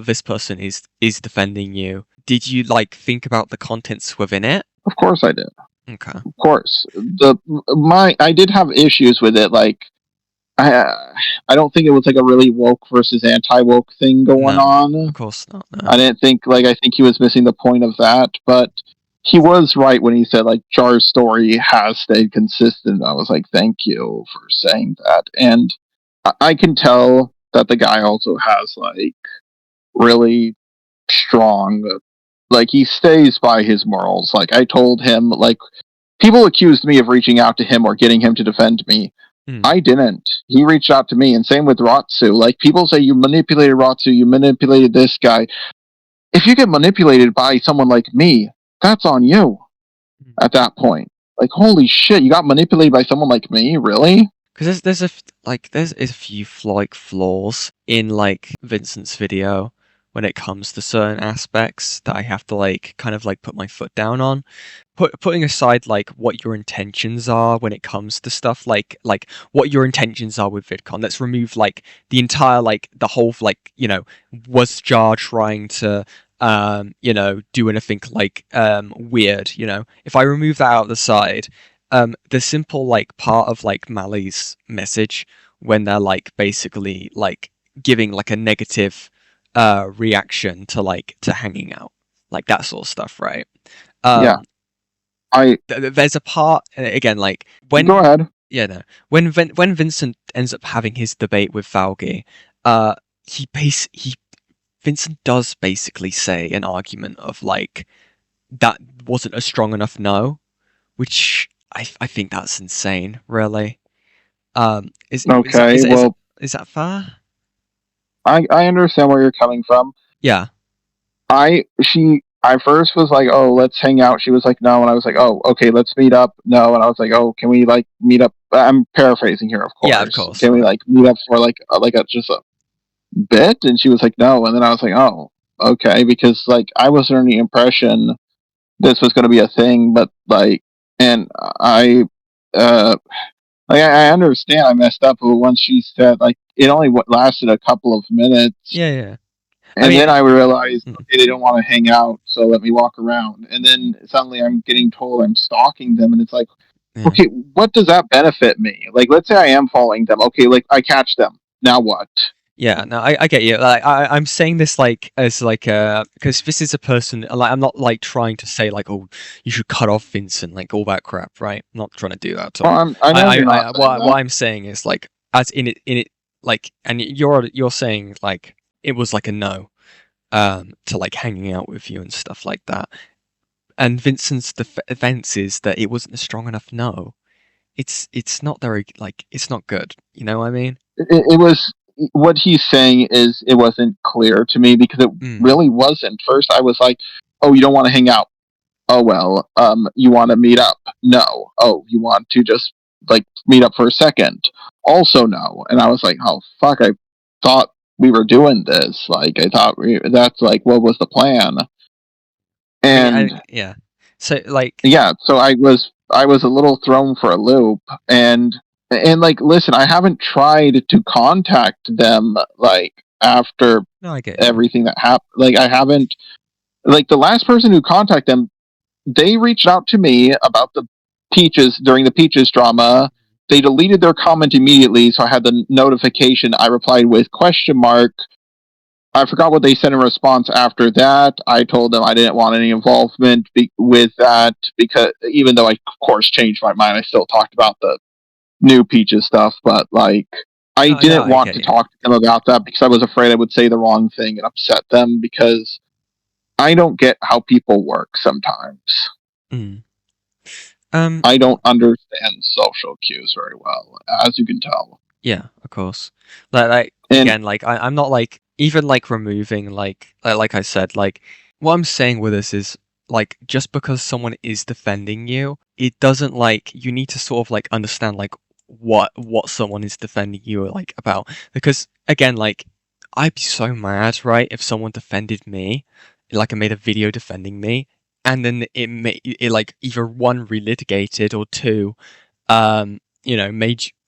This person is defending you. Did you like think about the contents within it? Of course I did. Okay. Of course. I did have issues with it, like I don't think it was like a really woke versus anti-woke thing going on. Of course not. No. I think he was missing the point of that, but he was right when he said like Jar's story has stayed consistent. I was like, thank you for saying that. And I can tell that the guy also has like really strong, like he stays by his morals. Like I told him, like people accused me of reaching out to him or getting him to defend me. I didn't. He reached out to me, and same with Ratsu. Like people say, you manipulated Ratsu, you manipulated this guy. If you get manipulated by someone like me, that's on you. At that point, like holy shit, you got manipulated by someone like me, really? Because there's a few like flaws in like Vincent's video when it comes to certain aspects that I have to like kind of like put my foot down on. Putting aside like what your intentions are when it comes to stuff like what your intentions are with VidCon. Let's remove like the entire like the whole like was Jar trying to do anything like weird. If I remove that out of the side. The simple like part of like Mali's message when they're like basically like giving like a negative reaction to hanging out, like that sort of stuff, right? Yeah. There's a part again like when go ahead. Yeah, no. When Vincent ends up having his debate with Valgi, Vincent does basically say an argument of like that wasn't a strong enough no, which I think that's insane, really. Is that fair? I understand where you're coming from. Yeah. I first was like, oh, let's hang out. She was like, no, and I was like, oh, okay, let's meet up. No, and I was like, oh, can we like meet up? I'm paraphrasing here, of course. Yeah, of course. Can we like meet up for just a bit? And she was like, no, and then I was like, oh, okay, because like I was under the impression this was going to be a thing, but like, and I understand I messed up, but once she said like it only lasted a couple of minutes. Yeah. And then I realized, okay, they don't want to hang out, so let me walk around. And then suddenly I'm getting told I'm stalking them, and it's like, okay, what does that benefit me? Like, let's say I am following them. Okay, like I catch them. Now what? Yeah, no, I get you. Like, I'm saying this like as like because this is a person. Like, I'm not like trying to say like, oh, you should cut off Vincent, like all that crap, right? I'm not trying to do that at all. Well, what I'm saying is like, as in it, like, and you're saying like it was like a no, to like hanging out with you and stuff like that. And Vincent's defense is that it wasn't a strong enough no. It's not very like it's not good. You know what I mean? It was. What he's saying is it wasn't clear to me because it really wasn't. First, I was like, "Oh, you don't want to hang out? Oh well, you want to meet up? No. Oh, you want to just like meet up for a second? Also, no." And I was like, "Oh fuck! I thought we were doing this. Like, I thought that's like what was the plan?" And yeah, so like so I was a little thrown for a loop, and like, listen, I haven't tried to contact them like after everything that happened. Like, I haven't. Like, the last person who contacted them, they reached out to me about the Peaches during the Peaches drama. They deleted their comment immediately, so I had the notification. I replied with question mark. I forgot what they said in response after that. I told them I didn't want any involvement with that because even though I, of course, changed my mind, I still talked about the new Peaches stuff, but like I didn't want to talk to them about that because I was afraid I would say the wrong thing and upset them because I don't get how people work sometimes. I don't understand social cues very well, as you can tell. Yeah, of course. Again, like I'm not like even like removing like I said, like what I'm saying with this is like just because someone is defending you, it doesn't like you need to sort of like understand like what someone is defending you like about, because again like I'd be so mad, right, if someone defended me, like I made a video defending me, and then it like either one relitigated or two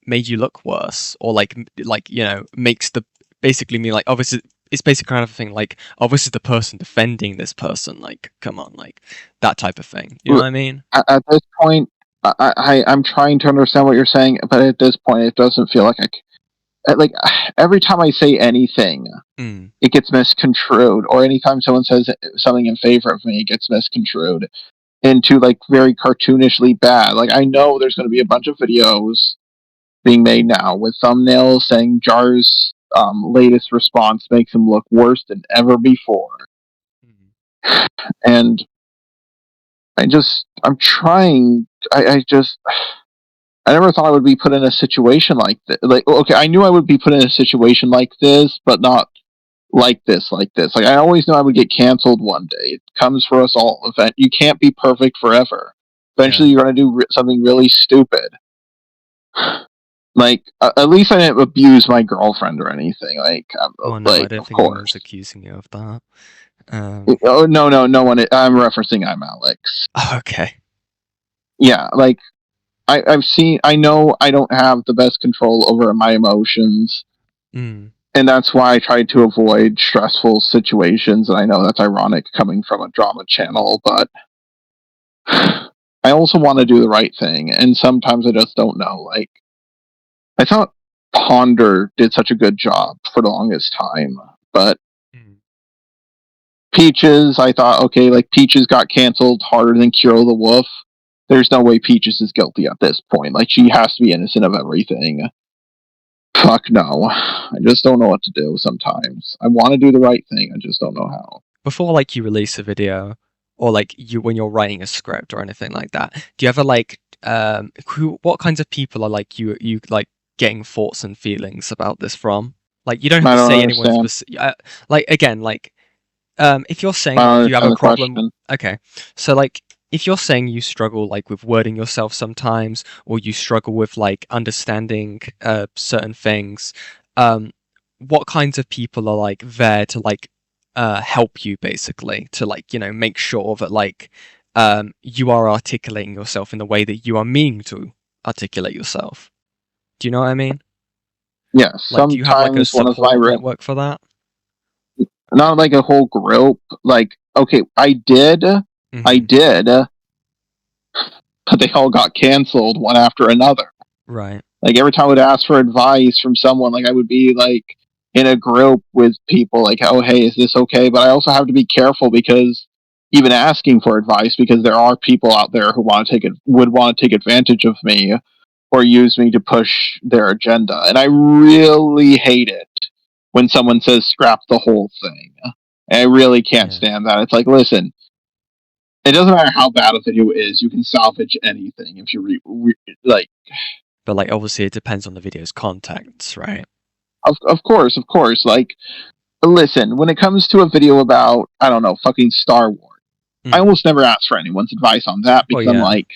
made you look worse, or like makes the basically me like obviously it's basically kind of a thing like this is the person defending this person, like come on, like that type of thing, you know what I mean? At this point I'm trying to understand what you're saying, but at this point it doesn't feel like like every time I say anything it gets misconstrued, or anytime someone says something in favor of me it gets misconstrued into like very cartoonishly bad. Like I know there's going to be a bunch of videos being made now with thumbnails saying Jar's latest response makes him look worse than ever before. And I'm trying. I never thought I would be put in a situation like this. Like, okay, I knew I would be put in a situation like this, but not like this. Like, I always knew I would get canceled one day. It comes for us all. You can't be perfect forever. Eventually, you're going to do something really stupid. Like, at least I didn't abuse my girlfriend or anything. Like, well, no, I don't think anyone's accusing you of that. Oh, no one. I'm referencing I'm Alex. Okay. Yeah, like, I know I don't have the best control over my emotions. Mm. And that's why I try to avoid stressful situations. And I know that's ironic coming from a drama channel, but I also want to do the right thing. And sometimes I just don't know. Like, I thought Ponder did such a good job for the longest time, but Peaches, I thought, okay, like, Peaches got canceled harder than Kiro the Wolf. There's no way Peaches is guilty at this point. Like, she has to be innocent of everything. Fuck no. I just don't know what to do sometimes. I want to do the right thing, I just don't know how. Before, like, you release a video, or, like, when you're writing a script or anything like that, do you ever, like, what kinds of people are, like, you like, getting thoughts and feelings about this from? Like, you don't have to say anyone's... like, again, like, if you're saying you have a problem... Okay, so, like, if you're saying you struggle, like, with wording yourself sometimes, or you struggle with, like, understanding certain things, what kinds of people are, like, there to, like, help you, basically, to, like, you know, make sure that, like, you are articulating yourself in the way that you are meaning to articulate yourself? Do you know what I mean? Yes. Like, do you have, like, a support network for that? Not like a whole group. Like, okay, I did, but they all got canceled one after another. Right. Like, every time I would ask for advice from someone, like, I would be, like, in a group with people, like, oh, hey, is this okay? But I also have to be careful because even asking for advice, because there are people out there who would want to take advantage of me or use me to push their agenda. And I really hate it when someone says scrap the whole thing. And I really can't stand that. It's like, listen, it doesn't matter how bad a video is, you can salvage anything if you like. But, like, obviously it depends on the video's contents, right? Of course. Like, listen, when it comes to a video about, I don't know, fucking Star Wars, I almost never ask for anyone's advice on that because I'm like,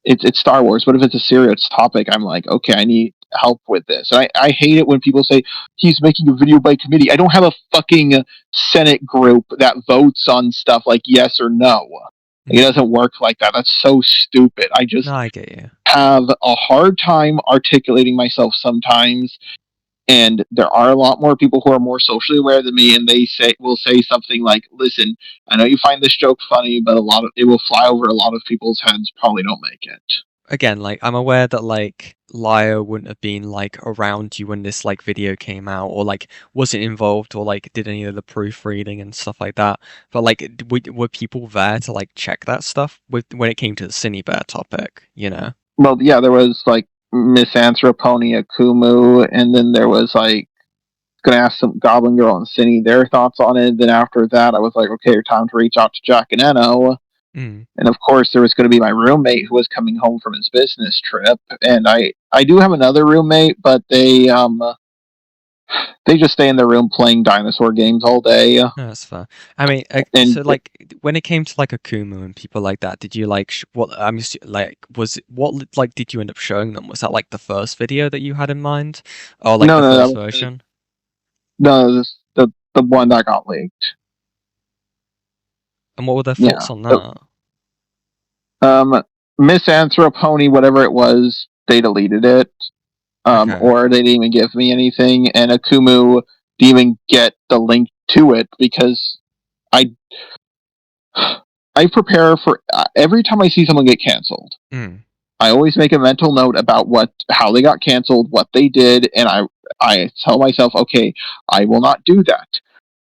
it's Star Wars, but if it's a serious topic, I'm like, okay, I need help with this. And I hate it when people say, he's making a video by committee. I don't have a fucking Senate group that votes on stuff like yes or no. Like, it doesn't work like that. That's so stupid. I just I get you. Have a hard time articulating myself sometimes. And there are a lot more people who are more socially aware than me, and they will say something like, listen, I know you find this joke funny, but it will fly over a lot of people's heads, probably don't make it. Again, like, I'm aware that, like, Lio wouldn't have been, like, around you when this, like, video came out, or, like, wasn't involved, or, like, did any of the proofreading and stuff like that. But, like, were people there to, like, check that stuff when it came to the Cinebear topic, you know? Well, yeah, there was, like, Miss Anthroponia Kumu, and then there was, like, gonna ask some Goblin Girl and Cine their thoughts on it. Then after that, I was like, okay, time to reach out to Jack and Enno. And of course, there was going to be my roommate who was coming home from his business trip. And I do have another roommate, but they just stay in their room playing dinosaur games all day. No, that's fair. I mean, so, like, when it came to, like, Akumu and people like that, did you, like, what did you end up showing them? Was that, like, the first video that you had in mind, or, like, the first version? No, the one that got leaked. And what were their thoughts on that? Miss Anthropony, whatever it was, they deleted it. Or they didn't even give me anything, and Akumu didn't even get the link to it because I prepare for every time I see someone get canceled. I always make a mental note about how they got canceled, what they did, and I tell myself, okay, I will not do that.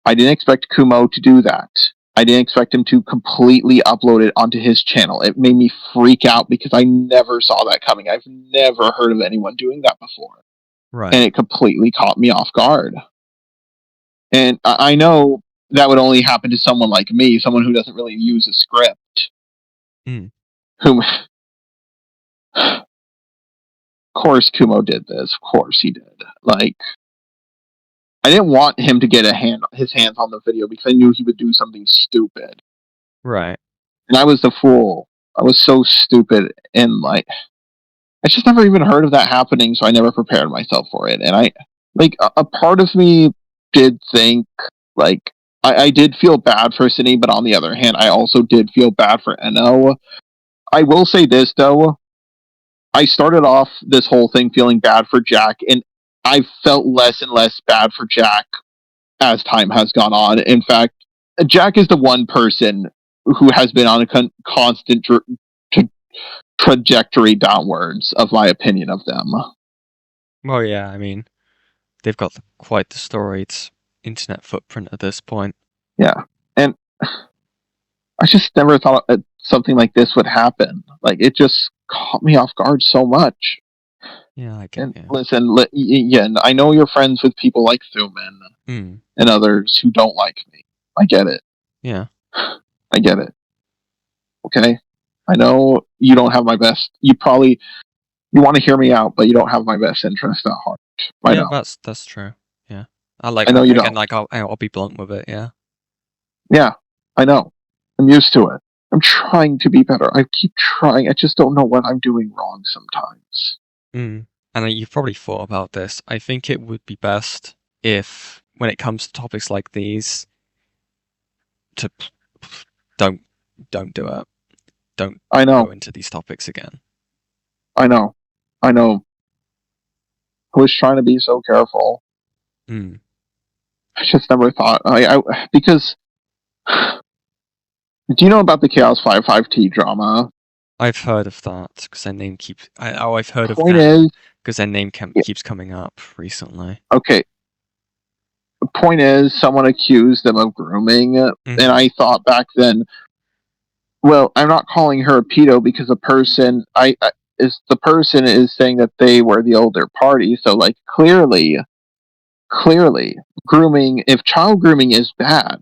I didn't expect Kumo to do that. I didn't expect him to completely upload it onto his channel. It made me freak out because I never saw that coming. I've never heard of anyone doing that before. Right. And it completely caught me off guard. And I know that would only happen to someone like me, someone who doesn't really use a script. Whom, of course, Kumo did this. Of course, he did. Like, I didn't want him to get his hands on the video because I knew he would do something stupid. Right. And I was the fool. I was so stupid, and like, I just never even heard of that happening, so I never prepared myself for it. And a part of me did think, like, I did feel bad for Cindy, but on the other hand, I also did feel bad for Eno. I will say this, though. I started off this whole thing feeling bad for Jack, and I felt less and less bad for Jack as time has gone on. In fact, Jack is the one person who has been on a constant trajectory downwards, of my opinion of them. Well, yeah, I mean, they've got quite the storied internet footprint at this point. Yeah, and I just never thought something like this would happen. Like, it just caught me off guard so much. Yeah, I get it. Listen, I know you're friends with people like Thuman and others who don't like me. I get it. Yeah. I get it. Okay? I know you don't have my best. You want to hear me out, but you don't have my best interest at heart. I know. That's true. Yeah. I know you don't. Like, I'll be blunt with it, yeah. Yeah, I know. I'm used to it. I'm trying to be better. I keep trying. I just don't know what I'm doing wrong sometimes. And you've probably thought about this. I think it would be best if, when it comes to topics like these, to don't do it. Don't go into these topics again. I know. I was trying to be so careful. I just never thought. Because do you know about the Chaos 55T drama? I've heard of that because their name keeps. I've heard of Point them is, because their name keeps coming up recently. Okay. The point is, someone accused them of grooming, and I thought back then, well, I'm not calling her a pedo because the person is saying that they were the older party. So, like, clearly, grooming. If child grooming is bad,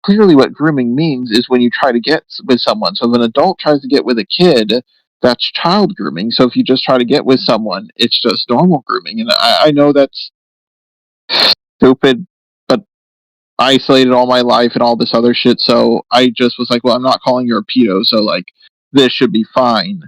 clearly what grooming means is when you try to get with someone. So if an adult tries to get with a kid, that's child grooming. So if you just try to get with someone, it's just normal grooming. And I know that's stupid, but I isolated all my life and all this other shit. So I just was like, well, I'm not calling her a pedo, so like this should be fine.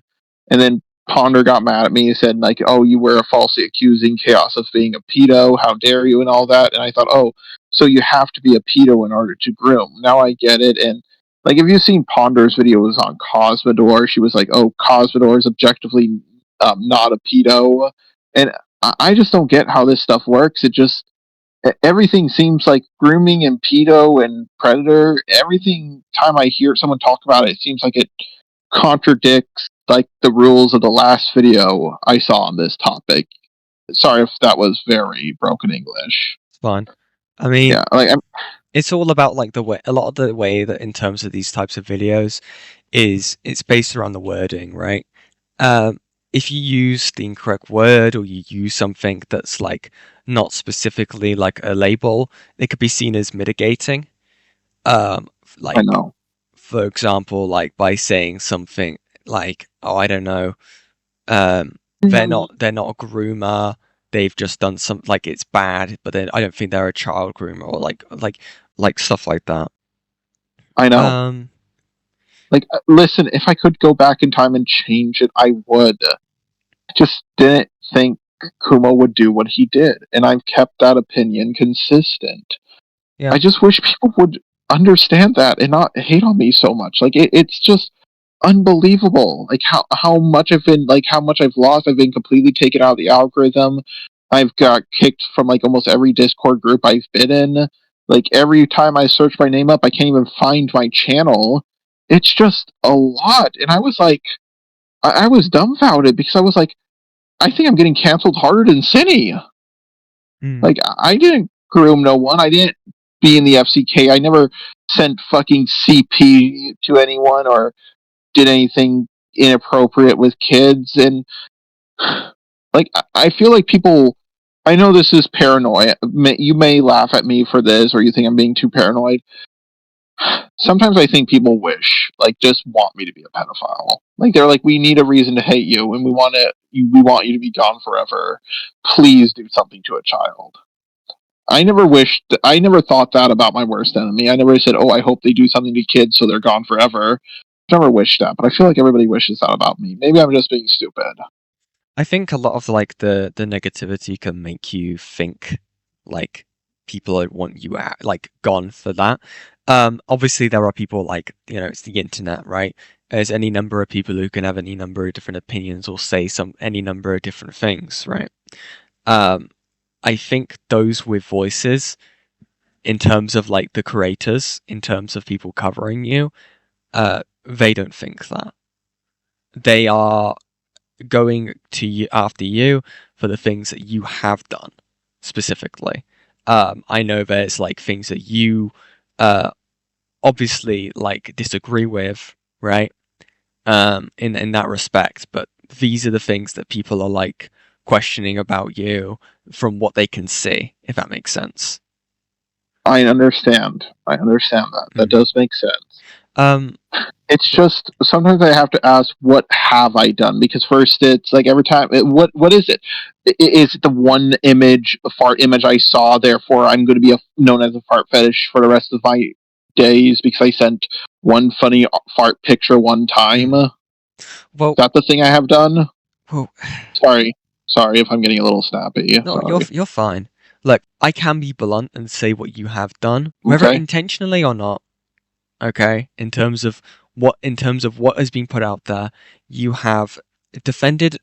And then Ponder got mad at me and said, like, oh, you were falsely accusing Chaos of being a pedo. How dare you, and all that. And I thought, oh, so you have to be a pedo in order to groom. Now I get it. And like, if you've seen Ponder's videos on Cosmodor, she was like, oh, Cosmodor is objectively not a pedo. And I just don't get how this stuff works. It just, everything seems like grooming and pedo and predator. Everything time I hear someone talk about it, it seems like it contradicts like the rules of the last video I saw on this topic. Sorry if that was very broken English. It's fine. I mean, yeah, like it's all about like the way, a lot of the way that in terms of these types of videos it's based around the wording, right? If you use the incorrect word or you use something that's like not specifically like a label, it could be seen as mitigating. Like, I know. For example, like by saying something like, oh, I don't know, they're not a groomer, they've just done something like it's bad, but then I don't think they're a child groomer, or like stuff like that. I know. Like, listen, if I could go back in time and change it, I would. I just didn't think Kumo would do what he did, and I've kept that opinion consistent. Yeah. I just wish people would understand that and not hate on me so much. Like, it's just unbelievable. Like how much I've lost. I've been completely taken out of the algorithm. I've got kicked from like almost every Discord group I've been in. Like, every time I search my name up, I can't even find my channel. It's just a lot. And I was like, I was dumbfounded because I was like, I think I'm getting canceled harder than Cinny. Like, I didn't groom no one. I didn't be in the FCK. I never sent fucking CP to anyone or did anything inappropriate with kids. And like I feel like people. I know this is paranoia. You may laugh at me for this, or you think I'm being too paranoid. Sometimes I think people just want me to be a pedophile. Like they're like, we need a reason to hate you, and we want you to be gone forever. Please do something to a child. I never thought that about my worst enemy. I never said, oh, I hope they do something to kids so they're gone forever. Never wished that, but I feel like everybody wishes that about me. Maybe I'm just being stupid. I think a lot of like the negativity can make you think like people don't want you like gone for that. Obviously there are people like, it's the internet, right? There's any number of people who can have any number of different opinions or say any number of different things, right? I think those with voices, in terms of like the creators, in terms of people covering you, they don't think that. They are going to you after you for the things that you have done specifically. I know there's like things that you obviously like disagree with, right? In that respect, but these are the things that people are like questioning about you from what they can see, if that makes sense. I understand that. That does make sense. It's just sometimes I have to ask, what have I done? Because first, it's like every time, what is it? Is it the one fart image I saw? Therefore, I'm going to be known as a fart fetish for the rest of my days because I sent one funny fart picture one time. Well, is that the thing I have done? Well, sorry if I'm getting a little snappy. No, you're fine. Look, I can be blunt and say what you have done, whether intentionally or not. Okay, in terms of what has been put out there, you have defended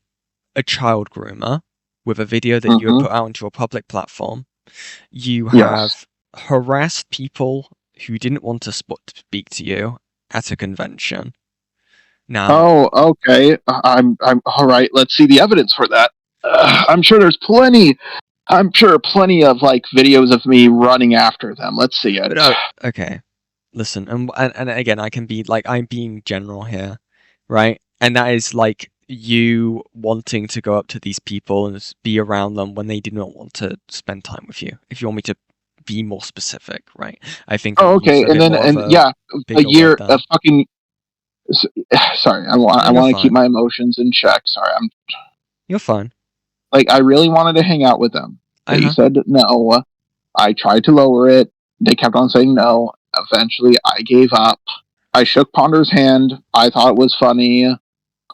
a child groomer with a video that you have put out onto a public platform. You have harassed people who didn't want to speak to you at a convention. Now, okay. I'm all right. Let's see the evidence for that. I'm sure there's plenty. I'm sure plenty of like videos of me running after them. Let's see it. Okay. Listen, and again, I can be like, I'm being general here, right? And that is like you wanting to go up to these people and be around them when they do not want to spend time with you. If you want me to be more specific, right? I think. Okay, and then a year, a fucking. Sorry, I want to keep my emotions in check. Sorry, You're fine. Like I really wanted to hang out with them. They said no. I tried to lower it. They kept on saying no. Eventually, I gave up. I shook Ponder's hand. I thought it was funny,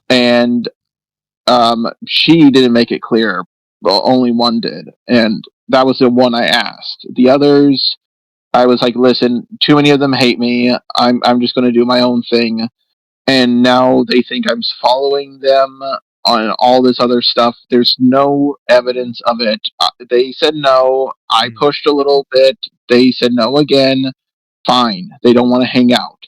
and she didn't make it clear. Well, only one did, and that was the one I asked. The others, I was like, "Listen, too many of them hate me. I'm just going to do my own thing." And now they think I'm following them on all this other stuff. There's no evidence of it. They said no. I pushed a little bit. They said no again. Fine. They don't want to hang out.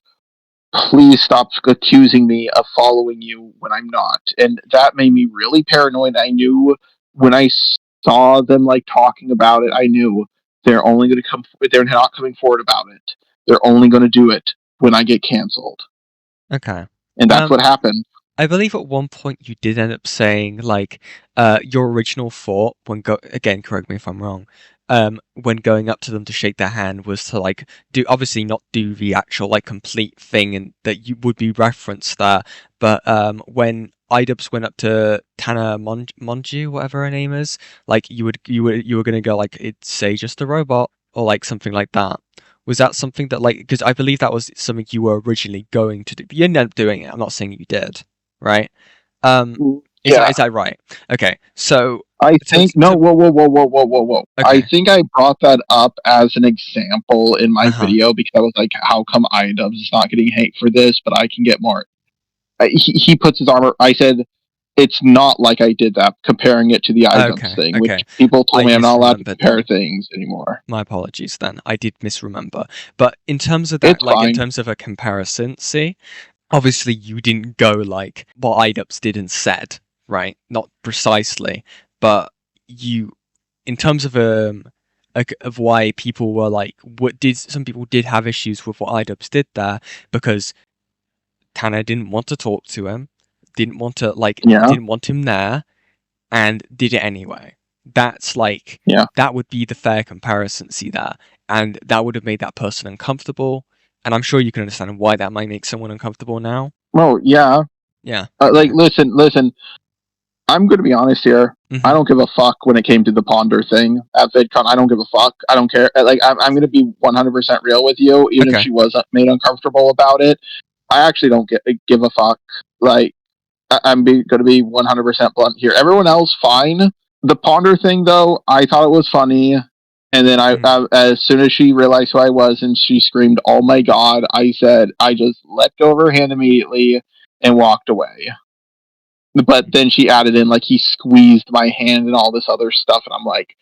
Please stop accusing me of following you when I'm not. And that made me really paranoid. I knew when I saw them like talking about it, I knew they're only going to come. They're not coming forward about it. They're only going to do it when I get canceled. Okay. And that's what happened. I believe at one point you did end up saying like your original thought when again, correct me if I'm wrong, when going up to them to shake their hand was to like obviously not do the actual like complete thing and that you would be referenced there, but when iDubbbz went up to Tana Monju, whatever her name is, like you were gonna go like, it's say just a robot or like something like that. Was that something that, like, because I believe that was something you were originally going to do, but you ended up doing it. I'm not saying you did, right? Is that right? Okay, so I think whoa. Okay. I think I brought that up as an example in my video because I was like, how come iDubbbz is not getting hate for this, but I can get more? He puts his armor. I said, it's not like I did that, comparing it to the iDubbbz thing, which people told me I'm not allowed to compare things anymore. My apologies then. I did misremember. But in terms of that, it's like fine. In terms of a comparison, see, obviously you didn't go like what iDubbbz did and said, right? Not precisely, but you, in terms of why people were like, some people did have issues with what iDubbbz did there because Tana didn't want to talk to him. Didn't want to didn't want him there, and did it anyway. That's like, that would be the fair comparison, see that? And that would have made that person uncomfortable. And I'm sure you can understand why that might make someone uncomfortable now. Oh, yeah. Yeah. Like, listen. I'm going to be honest here. I don't give a fuck when it came to the Ponder thing at VidCon. I don't give a fuck. I don't care. Like, I'm going to be 100% real with you, even if she was made uncomfortable about it. I actually don't give a fuck. Like, I'm going to be 100% blunt here. Everyone else, fine. The Ponder thing, though, I thought it was funny. And then as soon as she realized who I was and she screamed, "Oh my god," I just let go of her hand immediately and walked away. But then she added in, like, he squeezed my hand and all this other stuff, and I'm like,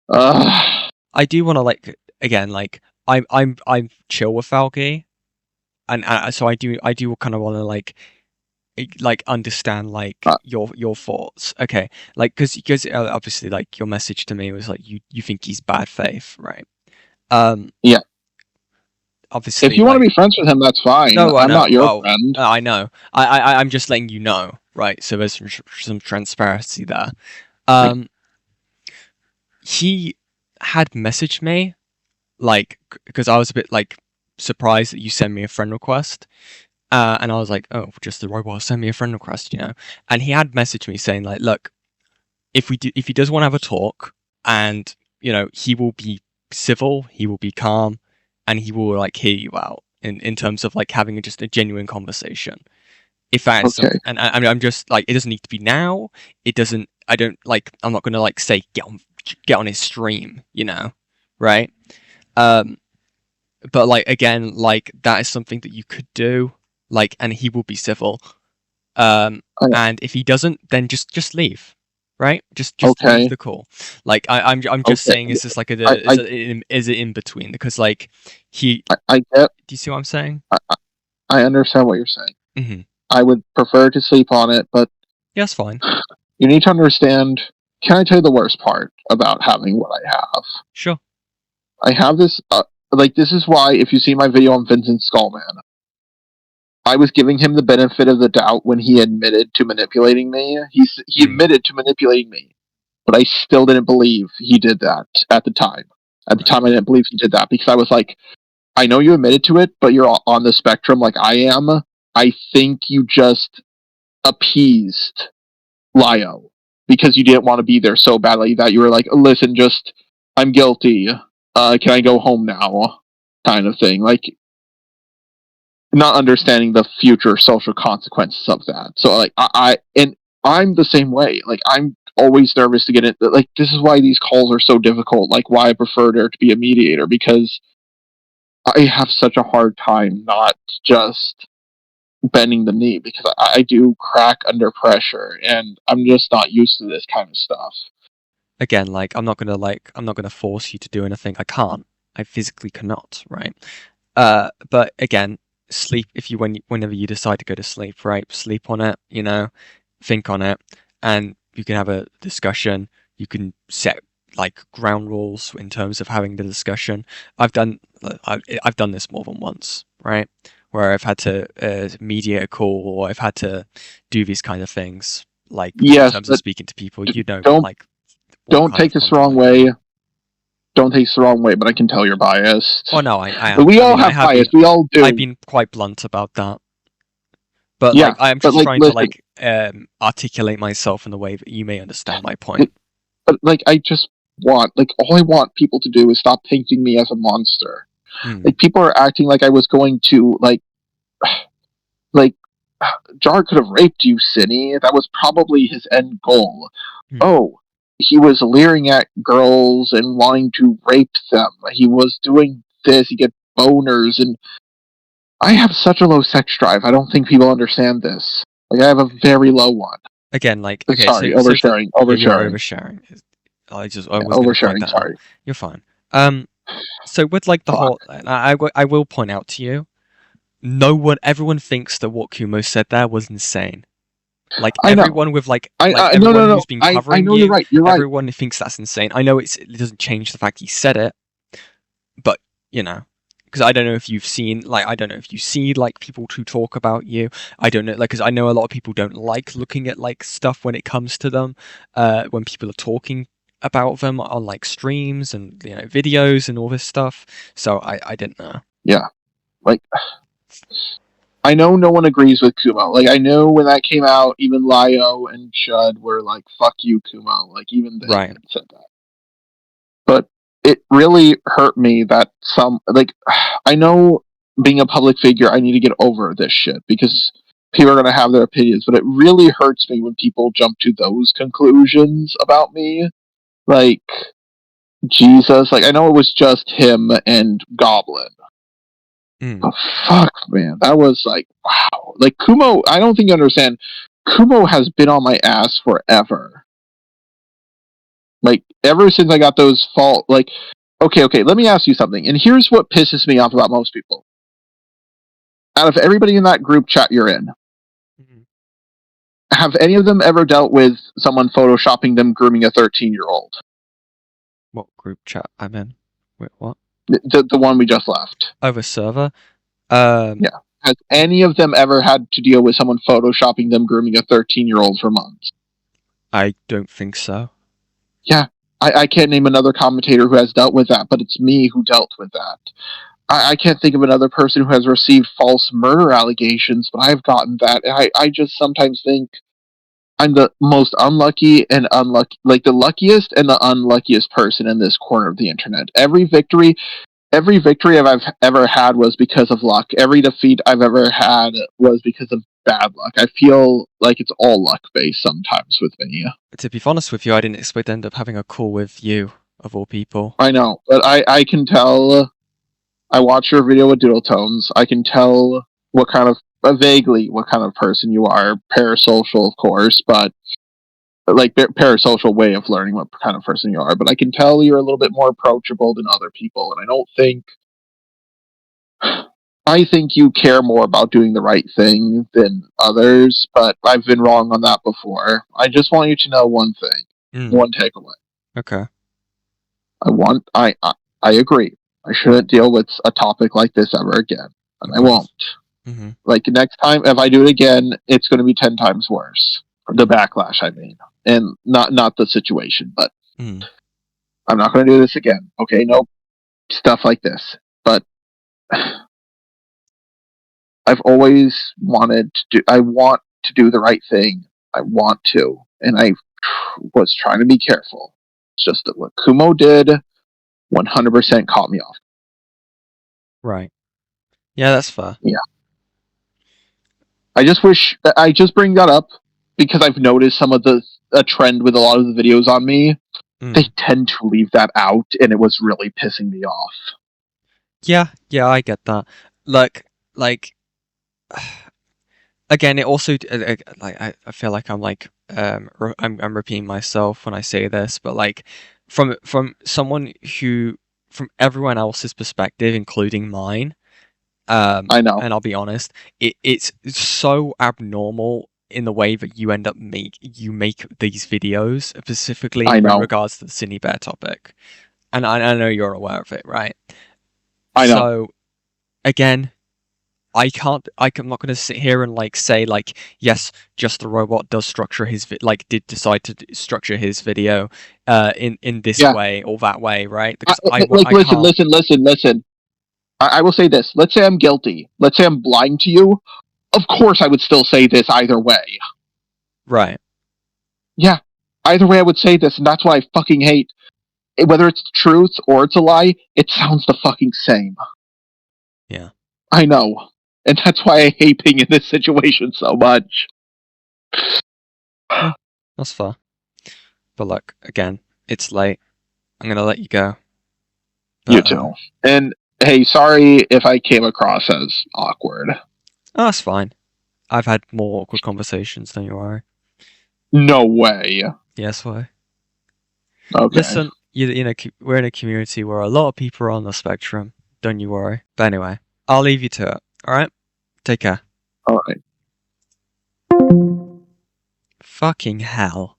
ugh. I do want to, like, again, like, I'm chill with Falky, and so I do kind of want to like understand like your thoughts. Okay, like because obviously like your message to me was like you think he's bad faith, right? Yeah. Obviously, if you want to be friends with him, that's fine. No, I'm not your friend. I know. I'm just letting you know, right? So there's some transparency there. He had messaged me, like, because I was a bit like surprised that you sent me a friend request, and I was like, oh, just the robot send me a friend request, you know. And he had messaged me saying like, look, if he does want to have a talk, and you know, he will be civil, he will be calm, and he will like hear you out in terms of like having just a genuine conversation. If that's okay. And I mean, I'm just like, it doesn't need to be now. It doesn't. I'm not gonna like say get on his stream, you know, right? But like again, like that is something that you could do, like, and he will be civil. And if he doesn't, then just leave, right? Just leave the call. Like I'm just saying, is this like is it in between? Because like I get. Do you see what I'm saying? I understand what you're saying. Mm-hmm. I would prefer to sleep on it, but yeah, that's fine. You need to understand. Can I tell you the worst part about having what I have? Sure. I have this. This is why, if you see my video on Vincent Skullman, I was giving him the benefit of the doubt when he admitted to manipulating me. He admitted to manipulating me, but I still didn't believe he did that at the time. At the time, I didn't believe he did that because I was like, I know you admitted to it, but you're on the spectrum like I am. I think you just appeased Lio because you didn't want to be there so badly that you were like, listen, I'm guilty. Can I go home now? Kind of thing. Like, not understanding the future social consequences of that. So, like, I'm the same way. Like, I'm always nervous to get in. Like, this is why these calls are so difficult. Like, why I prefer there to be a mediator, because I have such a hard time not just bending the knee, because I do crack under pressure, and I'm just not used to this kind of stuff. Again, like, I'm not gonna force you to do anything. I can't. I physically cannot, right? But again, sleep whenever you decide to go to sleep, right? Sleep on it, you know, think on it, and you can have a discussion. You can set like ground rules in terms of having the discussion. I've done this more than once, right? Where I've had to mediate a call, or I've had to do these kind of things, like in terms of speaking to people. You know, don't take this the wrong way. Don't take this the wrong way, but I can tell you're biased. Oh no, I am. We all have bias. We all do. I've been quite blunt about that. But yeah, like, I'm just trying to articulate myself in a way that you may understand my point. But like, all I want people to do is stop painting me as a monster. Like, people are acting like I was going to Jar could have raped you, Cinny. That was probably his end goal. Oh, he was leering at girls and wanting to rape them. He was doing this. He get boners, and I have such a low sex drive. I don't think people understand this. Like, I have a very low one. Again, like, okay, sorry, so oversharing. You're oversharing. I was oversharing. Sorry, you're fine. So with like the whole, I will point out to you, everyone thinks that what Kumo said there was insane. Like, everyone with like everyone who's been covering I know you're right. Everyone thinks that's insane. I know it doesn't change the fact he said it, but you know, because I don't know if you've seen, like, I don't know if you see, like, people to talk about you. I don't know, like, because I know a lot of people don't like looking at, like, stuff when it comes to them, when people are talking about them on, like, streams and, you know, videos and all this stuff. So I didn't know. Yeah. Like, I know no one agrees with Kumo. Like, I know when that came out, even Lio and Chud were like, fuck you, Kumo. Like, even they had said that. But it really hurt me that I know being a public figure, I need to get over this shit because people are going to have their opinions, but it really hurts me when people jump to those conclusions about me. Like, Jesus. Like, I know it was just him and Goblin. But fuck, man. That was like, wow. Like, Kumo, I don't think you understand. Kumo has been on my ass forever. Like, ever since I got those okay, let me ask you something. And here's what pisses me off about most people. Out of everybody in that group chat you're in, have any of them ever dealt with someone photoshopping them grooming a 13-year-old? What group chat I'm in? Wait, what? The one we just left. Over server? Yeah. Has any of them ever had to deal with someone photoshopping them grooming a 13-year-old for months? I don't think so. Yeah. I can't name another commentator who has dealt with that, but it's me who dealt with that. I can't think of another person who has received false murder allegations, but I've gotten that. I just sometimes think I'm the most unlucky, like the luckiest and the unluckiest person in this corner of the internet. Every victory I've ever had was because of luck. Every defeat I've ever had was because of bad luck. I feel like it's all luck based sometimes with me. To be honest with you, I didn't expect to end up having a call with you, of all people. I know, but I can tell. I watch your video with Doodle Tones. I can tell vaguely what kind of person you are. Parasocial, of course, but like parasocial way of learning what kind of person you are. But I can tell you're a little bit more approachable than other people, and I think you care more about doing the right thing than others, but I've been wrong on that before. I just want you to know one thing, one takeaway. Okay. I agree. I shouldn't deal with a topic like this ever again, and I won't. Mm-hmm. Like, next time, if I do it again, it's going to be 10 times worse. The backlash, I mean, and not the situation, but I'm not going to do this again. Okay, no stuff like this, but I've always wanted to I want to do the right thing. I want to, and I was trying to be careful. It's just that what Kumo did 100% caught me off. Right. Yeah, that's fair. Yeah. I just bring that up because I've noticed a trend with a lot of the videos on me. They tend to leave that out, and it was really pissing me off. Yeah, I get that. Like, again, it also like I feel like I'm like I'm repeating myself when I say this, but like from someone who, from everyone else's perspective, including mine, I know, and I'll be honest, it's so abnormal in the way that you end up make these videos, specifically in regards to the Cine Bear topic, and I know you're aware of it, right? I know. So again, I'm not going to sit here and like say like, yes, Just the Robot does structure his did decide to structure his video in this way or that way, right? Because listen. I will say this. Let's say I'm guilty. Let's say I'm blind to you. Of course, I would still say this either way. Right. Yeah. Either way, I would say this, and that's why I fucking hate. Whether it's the truth or it's a lie, it sounds the fucking same. Yeah. I know. And that's why I hate being in this situation so much. That's fair. But look, again, it's late. I'm going to let you go. You too. And hey, sorry if I came across as awkward. Oh, that's fine. I've had more awkward conversations, don't you worry. No way. Yes, why? Okay. Listen, you know, we're in a community where a lot of people are on the spectrum. Don't you worry. But anyway, I'll leave you to it. All right? Take care. All right. Fucking hell.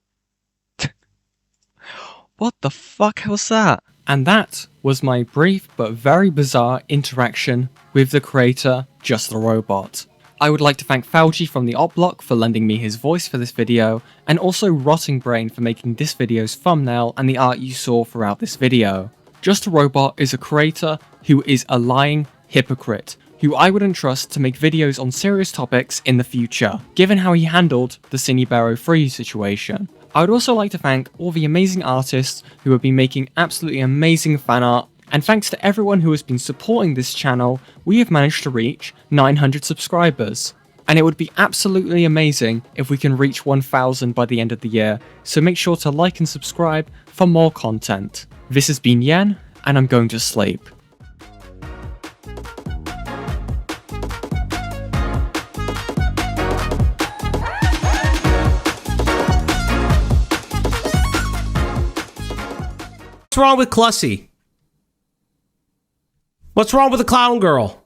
What the fuck was that? And that was my brief but very bizarre interaction with the creator, Just the Robot. I would like to thank Fauji from the Opp Block for lending me his voice for this video, and also Rottingbrain for making this video's thumbnail and the art you saw throughout this video. Just a Robot is a creator who is a lying hypocrite, who I wouldn't trust to make videos on serious topics in the future, given how he handled the Cinebaro Free situation. I would also like to thank all the amazing artists who have been making absolutely amazing fan art, and thanks to everyone who has been supporting this channel, we have managed to reach 900 subscribers. And it would be absolutely amazing if we can reach 1000 by the end of the year, so make sure to like and subscribe for more content. This has been Yen, and I'm going to sleep. What's wrong with Clussy? What's wrong with the clown girl?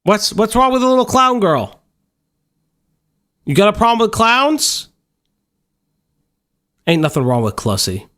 What's wrong with the little clown girl? You got a problem with clowns? Ain't nothing wrong with Clussy.